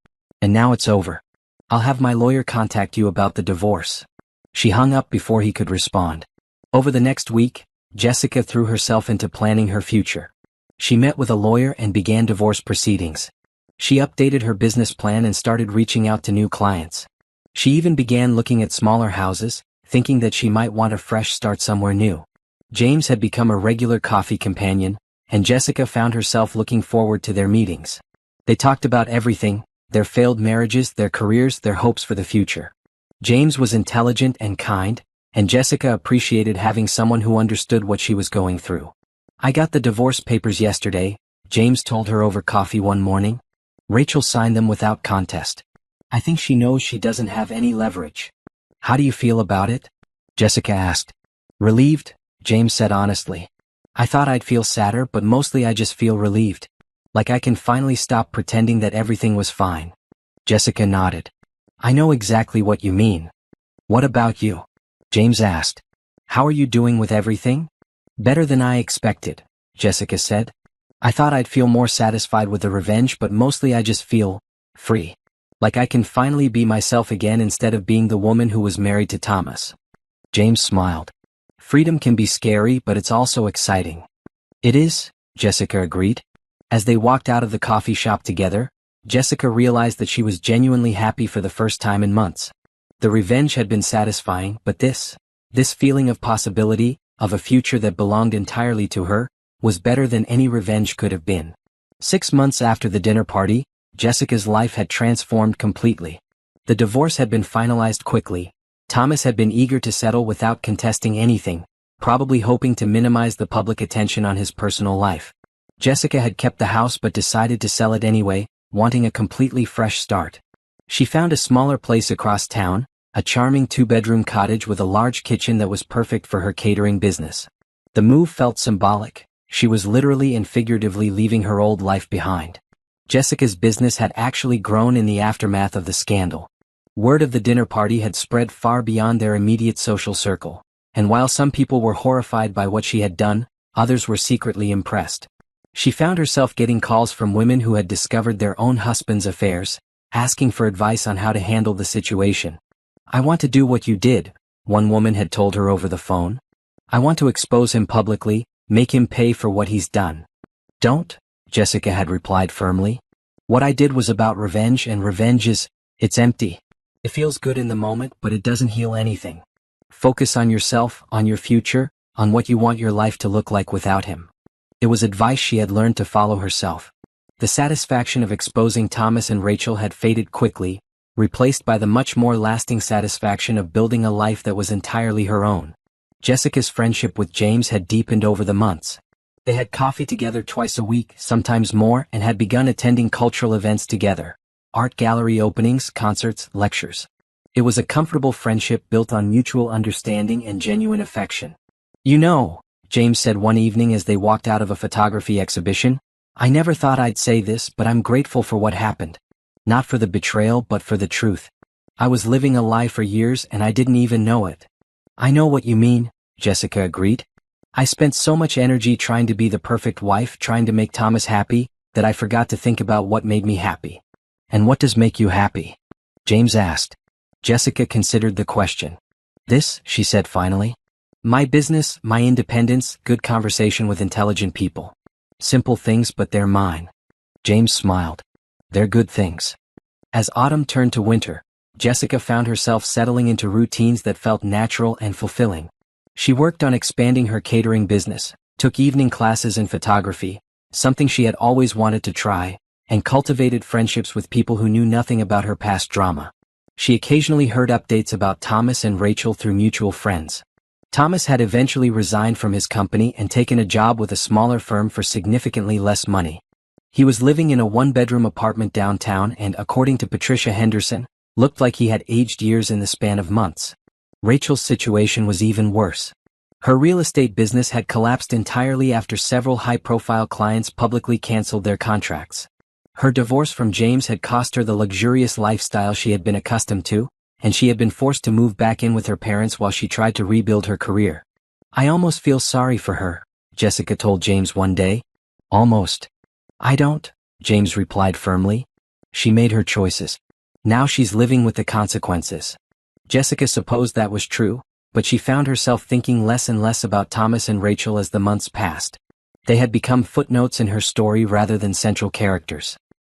And now it's over. I'll have my lawyer contact you about the divorce. She hung up before he could respond. Over the next week, Jessica threw herself into planning her future. She met with a lawyer and began divorce proceedings. She updated her business plan and started reaching out to new clients. She even began looking at smaller houses, thinking that she might want a fresh start somewhere new. James had become a regular coffee companion, and Jessica found herself looking forward to their meetings. They talked about everything, their failed marriages, their careers, their hopes for the future. James was intelligent and kind, and Jessica appreciated having someone who understood what she was going through. I got the divorce papers yesterday, James told her over coffee one morning. Rachel signed them without contest. I think she knows she doesn't have any leverage. How do you feel about it? Jessica asked. Relieved, James said honestly. I thought I'd feel sadder, but mostly I just feel relieved. Like I can finally stop pretending that everything was fine. Jessica nodded. I know exactly what you mean. What about you? James asked. How are you doing with everything? Better than I expected, Jessica said. I thought I'd feel more satisfied with the revenge, but mostly I just feel free. Like I can finally be myself again instead of being the woman who was married to Thomas. James smiled. Freedom can be scary, but it's also exciting. It is, Jessica agreed. As they walked out of the coffee shop together, Jessica realized that she was genuinely happy for the first time in months. The revenge had been satisfying, but this feeling of possibility, of a future that belonged entirely to her, was better than any revenge could have been. 6 months after the dinner party, Jessica's life had transformed completely. The divorce had been finalized quickly. Thomas had been eager to settle without contesting anything, probably hoping to minimize the public attention on his personal life. Jessica had kept the house but decided to sell it anyway, wanting a completely fresh start. She found a smaller place across town, a charming 2-bedroom cottage with a large kitchen that was perfect for her catering business. The move felt symbolic. She was literally and figuratively leaving her old life behind. Jessica's business had actually grown in the aftermath of the scandal. Word of the dinner party had spread far beyond their immediate social circle, and while some people were horrified by what she had done, others were secretly impressed. She found herself getting calls from women who had discovered their own husbands' affairs, asking for advice on how to handle the situation. I want to do what you did, one woman had told her over the phone. I want to expose him publicly, make him pay for what he's done. Don't, Jessica had replied firmly. What I did was about revenge, and revenge it's empty. It feels good in the moment, but it doesn't heal anything. Focus on yourself, on your future, on what you want your life to look like without him. It was advice she had learned to follow herself. The satisfaction of exposing Thomas and Rachel had faded quickly, replaced by the much more lasting satisfaction of building a life that was entirely her own. Jessica's friendship with James had deepened over the months. They had coffee together twice a week, sometimes more, and had begun attending cultural events together. Art gallery openings, concerts, lectures. It was a comfortable friendship built on mutual understanding and genuine affection. You know, James said one evening as they walked out of a photography exhibition, I never thought I'd say this, but I'm grateful for what happened. Not for the betrayal, but for the truth. I was living a lie for years and I didn't even know it. I know what you mean, Jessica agreed. I spent so much energy trying to be the perfect wife, trying to make Thomas happy, that I forgot to think about what made me happy. And what does make you happy? James asked. Jessica considered the question. This, she said finally. My business, my independence, good conversation with intelligent people. Simple things, but they're mine. James smiled. They're good things. As autumn turned to winter, Jessica found herself settling into routines that felt natural and fulfilling. She worked on expanding her catering business, took evening classes in photography, something she had always wanted to try, and cultivated friendships with people who knew nothing about her past drama. She occasionally heard updates about Thomas and Rachel through mutual friends. Thomas had eventually resigned from his company and taken a job with a smaller firm for significantly less money. He was living in a one-bedroom apartment downtown and, according to Patricia Henderson, looked like he had aged years in the span of months. Rachel's situation was even worse. Her real estate business had collapsed entirely after several high-profile clients publicly canceled their contracts. Her divorce from James had cost her the luxurious lifestyle she had been accustomed to, and she had been forced to move back in with her parents while she tried to rebuild her career. "I almost feel sorry for her," Jessica told James one day. "Almost." "I don't," James replied firmly. "She made her choices. Now she's living with the consequences." Jessica supposed that was true, but she found herself thinking less and less about Thomas and Rachel as the months passed. They had become footnotes in her story rather than central characters.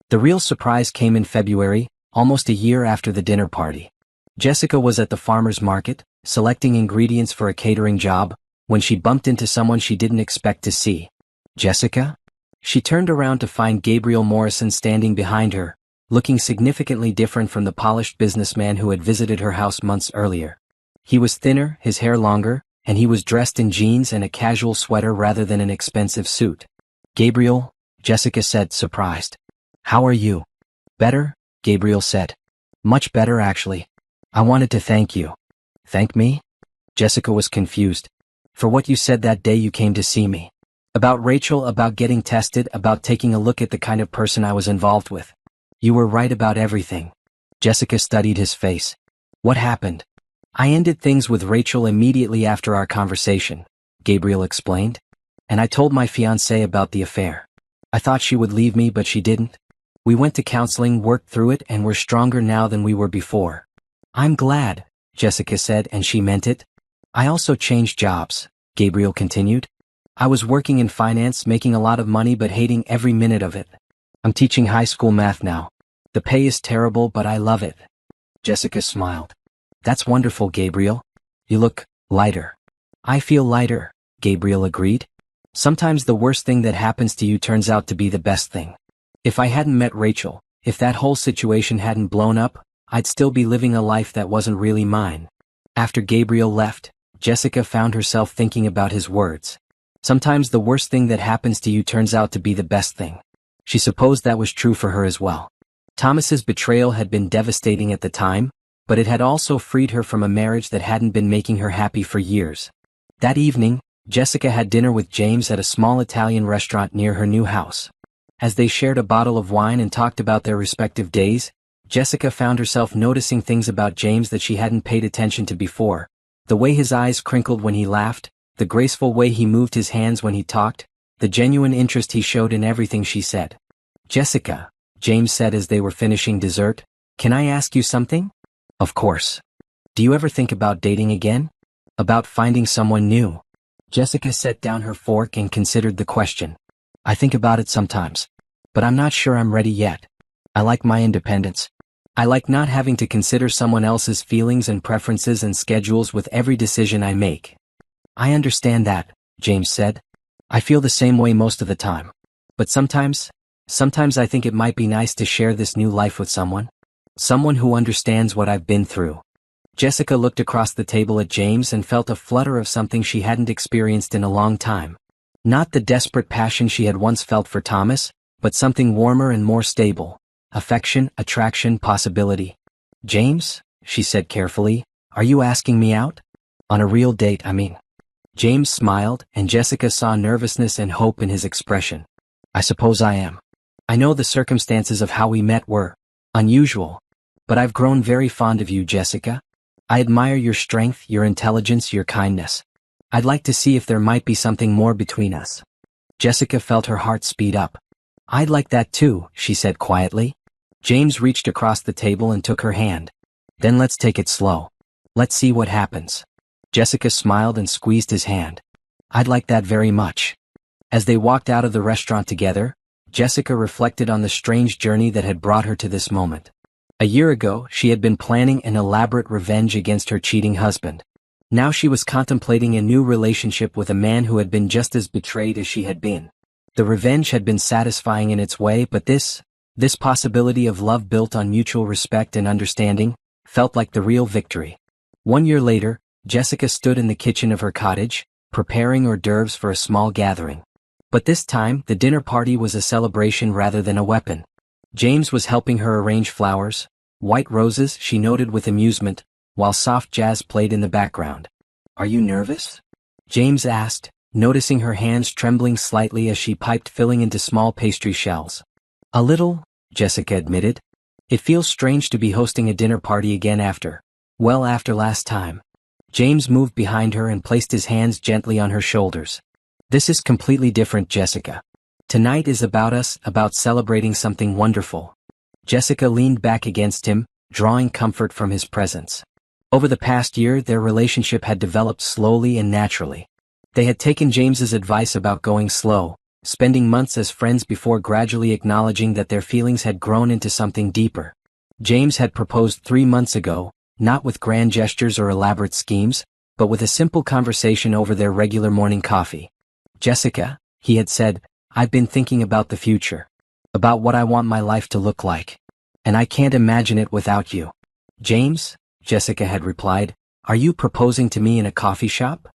The real surprise came in February, almost a year after the dinner party. Jessica was at the farmer's market, selecting ingredients for a catering job, when she bumped into someone she didn't expect to see. "Jessica?" She turned around to find Gabriel Morrison standing behind her, looking significantly different from the polished businessman who had visited her house months earlier. He was thinner, his hair longer, and he was dressed in jeans and a casual sweater rather than an expensive suit. "Gabriel," Jessica said, surprised. "How are you?" "Better," Gabriel said. "Much better, actually. I wanted to thank you." "Thank me?" Jessica was confused. "For what you said that day you came to see me. About Rachel, about getting tested, about taking a look at the kind of person I was involved with. You were right about everything." Jessica studied his face. "What happened?" "I ended things with Rachel immediately after our conversation," Gabriel explained. "And I told my fiancé about the affair. I thought she would leave me, but she didn't. We went to counseling, worked through it, and we're stronger now than we were before." "I'm glad," Jessica said, and she meant it. "I also changed jobs," Gabriel continued. "I was working in finance, making a lot of money but hating every minute of it. I'm teaching high school math now. The pay is terrible, but I love it." Jessica smiled. "That's wonderful, Gabriel. You look lighter." "I feel lighter," Gabriel agreed. "Sometimes the worst thing that happens to you turns out to be the best thing. If I hadn't met Rachel, if that whole situation hadn't blown up, I'd still be living a life that wasn't really mine." After Gabriel left, Jessica found herself thinking about his words. Sometimes the worst thing that happens to you turns out to be the best thing. She supposed that was true for her as well. Thomas's betrayal had been devastating at the time, but it had also freed her from a marriage that hadn't been making her happy for years. That evening, Jessica had dinner with James at a small Italian restaurant near her new house. As they shared a bottle of wine and talked about their respective days, Jessica found herself noticing things about James that she hadn't paid attention to before. The way his eyes crinkled when he laughed, the graceful way he moved his hands when he talked, the genuine interest he showed in everything she said. "Jessica," James said as they were finishing dessert, "can I ask you something?" "Of course. Do you ever think about dating again? About finding someone new?" Jessica set down her fork and considered the question. "I think about it sometimes. But I'm not sure I'm ready yet. I like my independence. I like not having to consider someone else's feelings and preferences and schedules with every decision I make." "I understand that," James said. "I feel the same way most of the time. But sometimes I think it might be nice to share this new life with someone. Someone who understands what I've been through." Jessica looked across the table at James and felt a flutter of something she hadn't experienced in a long time. Not the desperate passion she had once felt for Thomas, but something warmer and more stable. Affection, attraction, possibility. "James," she said carefully, "are you asking me out? On a real date, I mean." James smiled, and Jessica saw nervousness and hope in his expression. "I suppose I am. I know the circumstances of how we met were unusual. But I've grown very fond of you, Jessica. I admire your strength, your intelligence, your kindness. I'd like to see if there might be something more between us." Jessica felt her heart speed up. "I'd like that too," she said quietly. James reached across the table and took her hand. "Then let's take it slow. Let's see what happens." Jessica smiled and squeezed his hand. "I'd like that very much." As they walked out of the restaurant together, Jessica reflected on the strange journey that had brought her to this moment. A year ago, she had been planning an elaborate revenge against her cheating husband. Now she was contemplating a new relationship with a man who had been just as betrayed as she had been. The revenge had been satisfying in its way, but this possibility of love built on mutual respect and understanding felt like the real victory. 1 year later, Jessica stood in the kitchen of her cottage, preparing hors d'oeuvres for a small gathering. But this time, the dinner party was a celebration rather than a weapon. James was helping her arrange flowers, white roses, she noted with amusement, while soft jazz played in the background. "Are you nervous?" James asked, noticing her hands trembling slightly as she piped filling into small pastry shells. "A little," Jessica admitted. "It feels strange to be hosting a dinner party again after last time." James moved behind her and placed his hands gently on her shoulders. "This is completely different, Jessica. Tonight is about us, about celebrating something wonderful." Jessica leaned back against him, drawing comfort from his presence. Over the past year, their relationship had developed slowly and naturally. They had taken James's advice about going slow, spending months as friends before gradually acknowledging that their feelings had grown into something deeper. James had proposed 3 months ago, not with grand gestures or elaborate schemes, but with a simple conversation over their regular morning coffee. "Jessica," he had said, "I've been thinking about the future. About what I want my life to look like. And I can't imagine it without you." "James," Jessica had replied, "are you proposing to me in a coffee shop?"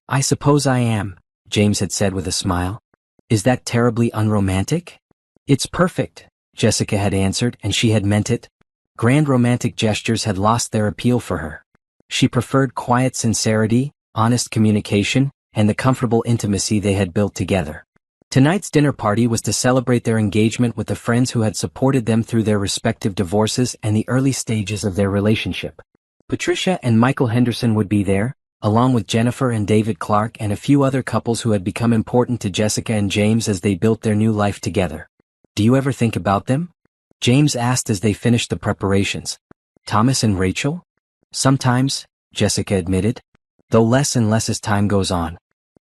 "I suppose I am," James had said with a smile. "Is that terribly unromantic?" "It's perfect," Jessica had answered, and she had meant it. Grand romantic gestures had lost their appeal for her. She preferred quiet sincerity, honest communication, and the comfortable intimacy they had built together. Tonight's dinner party was to celebrate their engagement with the friends who had supported them through their respective divorces and the early stages of their relationship. Patricia and Michael Henderson would be there, along with Jennifer and David Clark and a few other couples who had become important to Jessica and James as they built their new life together. "Do you ever think about them?" James asked as they finished the preparations. "Thomas and Rachel?" "Sometimes," Jessica admitted, "though less and less as time goes on.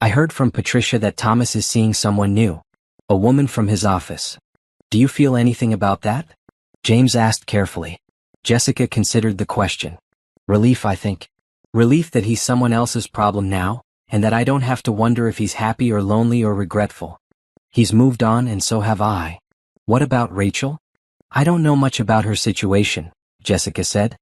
I heard from Patricia that Thomas is seeing someone new. A woman from his office. Do you feel anything about that?" James asked carefully. Jessica considered the question. "Relief, I think. Relief that he's someone else's problem now, and that I don't have to wonder if he's happy or lonely or regretful. He's moved on and so have I." "What about Rachel?" "I don't know much about her situation," Jessica said.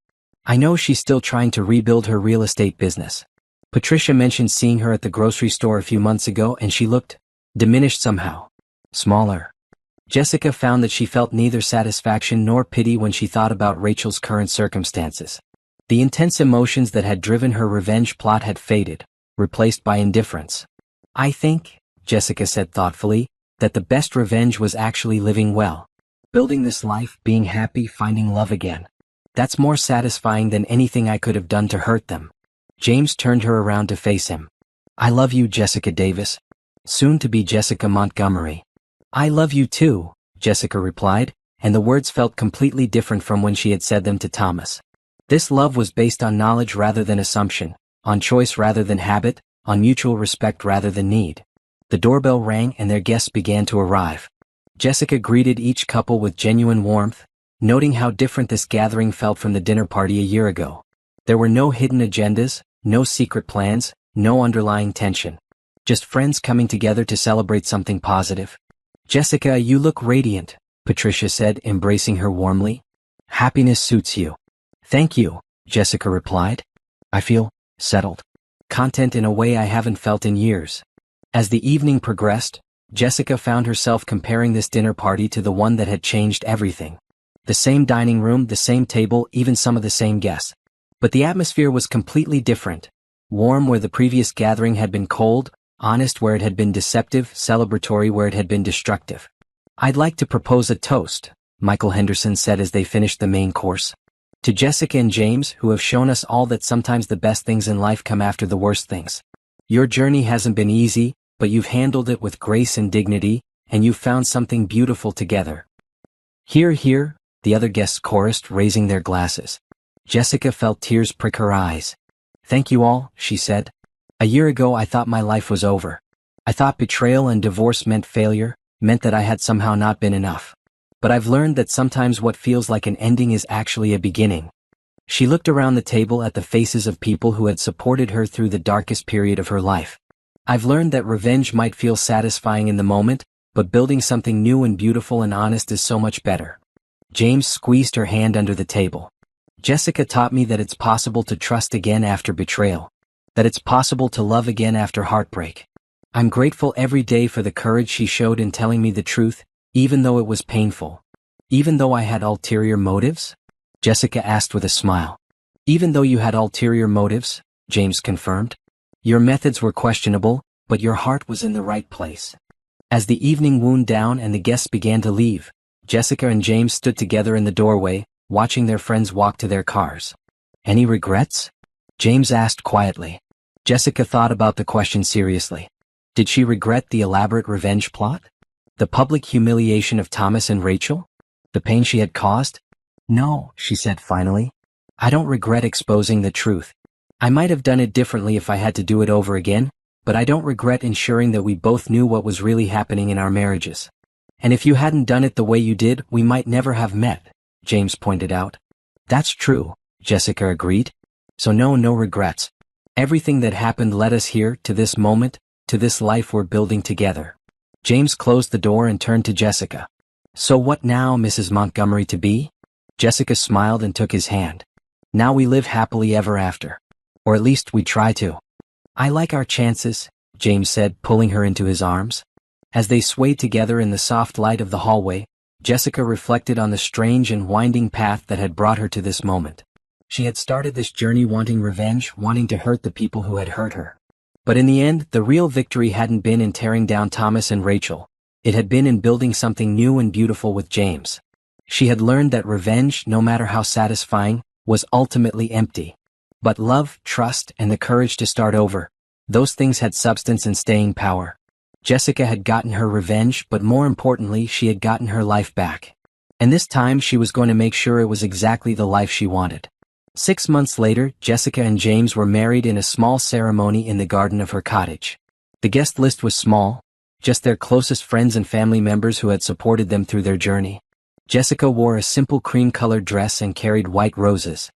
"I know she's still trying to rebuild her real estate business. Patricia mentioned seeing her at the grocery store a few months ago and she looked diminished somehow. Smaller." Jessica found that she felt neither satisfaction nor pity when she thought about Rachel's current circumstances. The intense emotions that had driven her revenge plot had faded, replaced by indifference. "I think," Jessica said thoughtfully, "that the best revenge was actually living well. Building this life, being happy, finding love again. That's more satisfying than anything I could have done to hurt them." James turned her around to face him. "I love you, Jessica Davis." Soon to be Jessica Montgomery. "I love you too," Jessica replied, and the words felt completely different from when she had said them to Thomas. This love was based on knowledge rather than assumption, on choice rather than habit, on mutual respect rather than need. The doorbell rang and their guests began to arrive. Jessica greeted each couple with genuine warmth, noting how different this gathering felt from the dinner party a year ago. There were no hidden agendas, no secret plans, no underlying tension. Just friends coming together to celebrate something positive. "Jessica, you look radiant," Patricia said, embracing her warmly. "Happiness suits you." "Thank you," Jessica replied. "I feel settled. Content in a way I haven't felt in years." As the evening progressed, Jessica found herself comparing this dinner party to the one that had changed everything. The same dining room, the same table, even some of the same guests. But the atmosphere was completely different. Warm where the previous gathering had been cold, honest where it had been deceptive, celebratory where it had been destructive. "I'd like to propose a toast," Michael Henderson said as they finished the main course. "To Jessica and James, who have shown us all that sometimes the best things in life come after the worst things. Your journey hasn't been easy, but you've handled it with grace and dignity, and you've found something beautiful together." "Hear, hear," the other guests chorused, raising their glasses. Jessica felt tears prick her eyes. "Thank you all," she said. "A year ago I thought my life was over. I thought betrayal and divorce meant failure, meant that I had somehow not been enough. But I've learned that sometimes what feels like an ending is actually a beginning." She looked around the table at the faces of people who had supported her through the darkest period of her life. "I've learned that revenge might feel satisfying in the moment, but building something new and beautiful and honest is so much better." James squeezed her hand under the table. "Jessica taught me that it's possible to trust again after betrayal. that it's possible to love again after heartbreak. I'm grateful every day for the courage she showed in telling me the truth, even though it was painful. Even though I had ulterior motives? Jessica asked with a smile. Even though you had ulterior motives, James confirmed. Your methods were questionable, but your heart was in the right place. As the evening wound down and the guests began to leave, Jessica and James stood together in the doorway, watching their friends walk to their cars. Any regrets? James asked quietly. Jessica thought about the question seriously. Did she regret the elaborate revenge plot? The public humiliation of Thomas and Rachel? The pain she had caused? No, she said finally. I don't regret exposing the truth. I might have done it differently if I had to do it over again, but I don't regret ensuring that we both knew what was really happening in our marriages. And if you hadn't done it the way you did, we might never have met, James pointed out. That's true, Jessica agreed. So no regrets. Everything that happened led us here, to this moment, to this life we're building together. James closed the door and turned to Jessica. So what now, Mrs. Montgomery to be? Jessica smiled and took his hand. Now we live happily ever after. Or at least we try to. I like our chances, James said, pulling her into his arms. As they swayed together in the soft light of the hallway, Jessica reflected on the strange and winding path that had brought her to this moment. She had started this journey wanting revenge, wanting to hurt the people who had hurt her. But in the end, the real victory hadn't been in tearing down Thomas and Rachel. It had been in building something new and beautiful with James. She had learned that revenge, no matter how satisfying, was ultimately empty. But love, trust, and the courage to start over, those things had substance and staying power. Jessica had gotten her revenge, but more importantly, she had gotten her life back. And this time she was going to make sure it was exactly the life she wanted. 6 months later, Jessica and James were married in a small ceremony in the garden of her cottage. The guest list was small, just their closest friends and family members who had supported them through their journey. Jessica wore a simple cream-colored dress and carried white roses.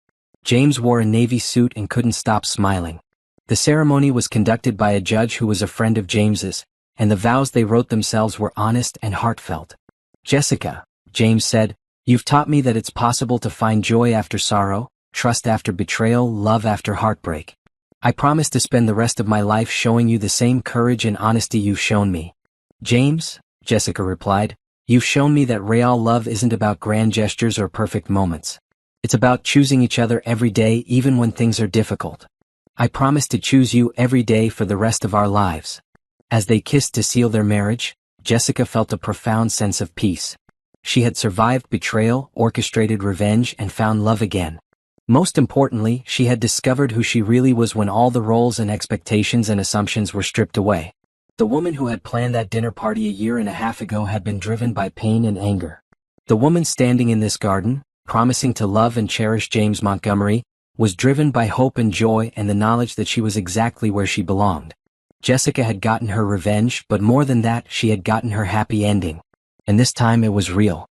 James wore a navy suit and couldn't stop smiling. The ceremony was conducted by a judge who was a friend of James's, and the vows they wrote themselves were honest and heartfelt. Jessica, James said, you've taught me that it's possible to find joy after sorrow, trust after betrayal, love after heartbreak. I promise to spend the rest of my life showing you the same courage and honesty you've shown me. James, Jessica replied, you've shown me that real love isn't about grand gestures or perfect moments. It's about choosing each other every day even when things are difficult. I promise to choose you every day for the rest of our lives. As they kissed to seal their marriage, Jessica felt a profound sense of peace. She had survived betrayal, orchestrated revenge, and found love again. Most importantly, she had discovered who she really was when all the roles and expectations and assumptions were stripped away. The woman who had planned that dinner party a year and a half ago had been driven by pain and anger. The woman standing in this garden, promising to love and cherish James Montgomery, was driven by hope and joy and the knowledge that she was exactly where she belonged. Jessica had gotten her revenge, but more than that, she had gotten her happy ending. And this time it was real.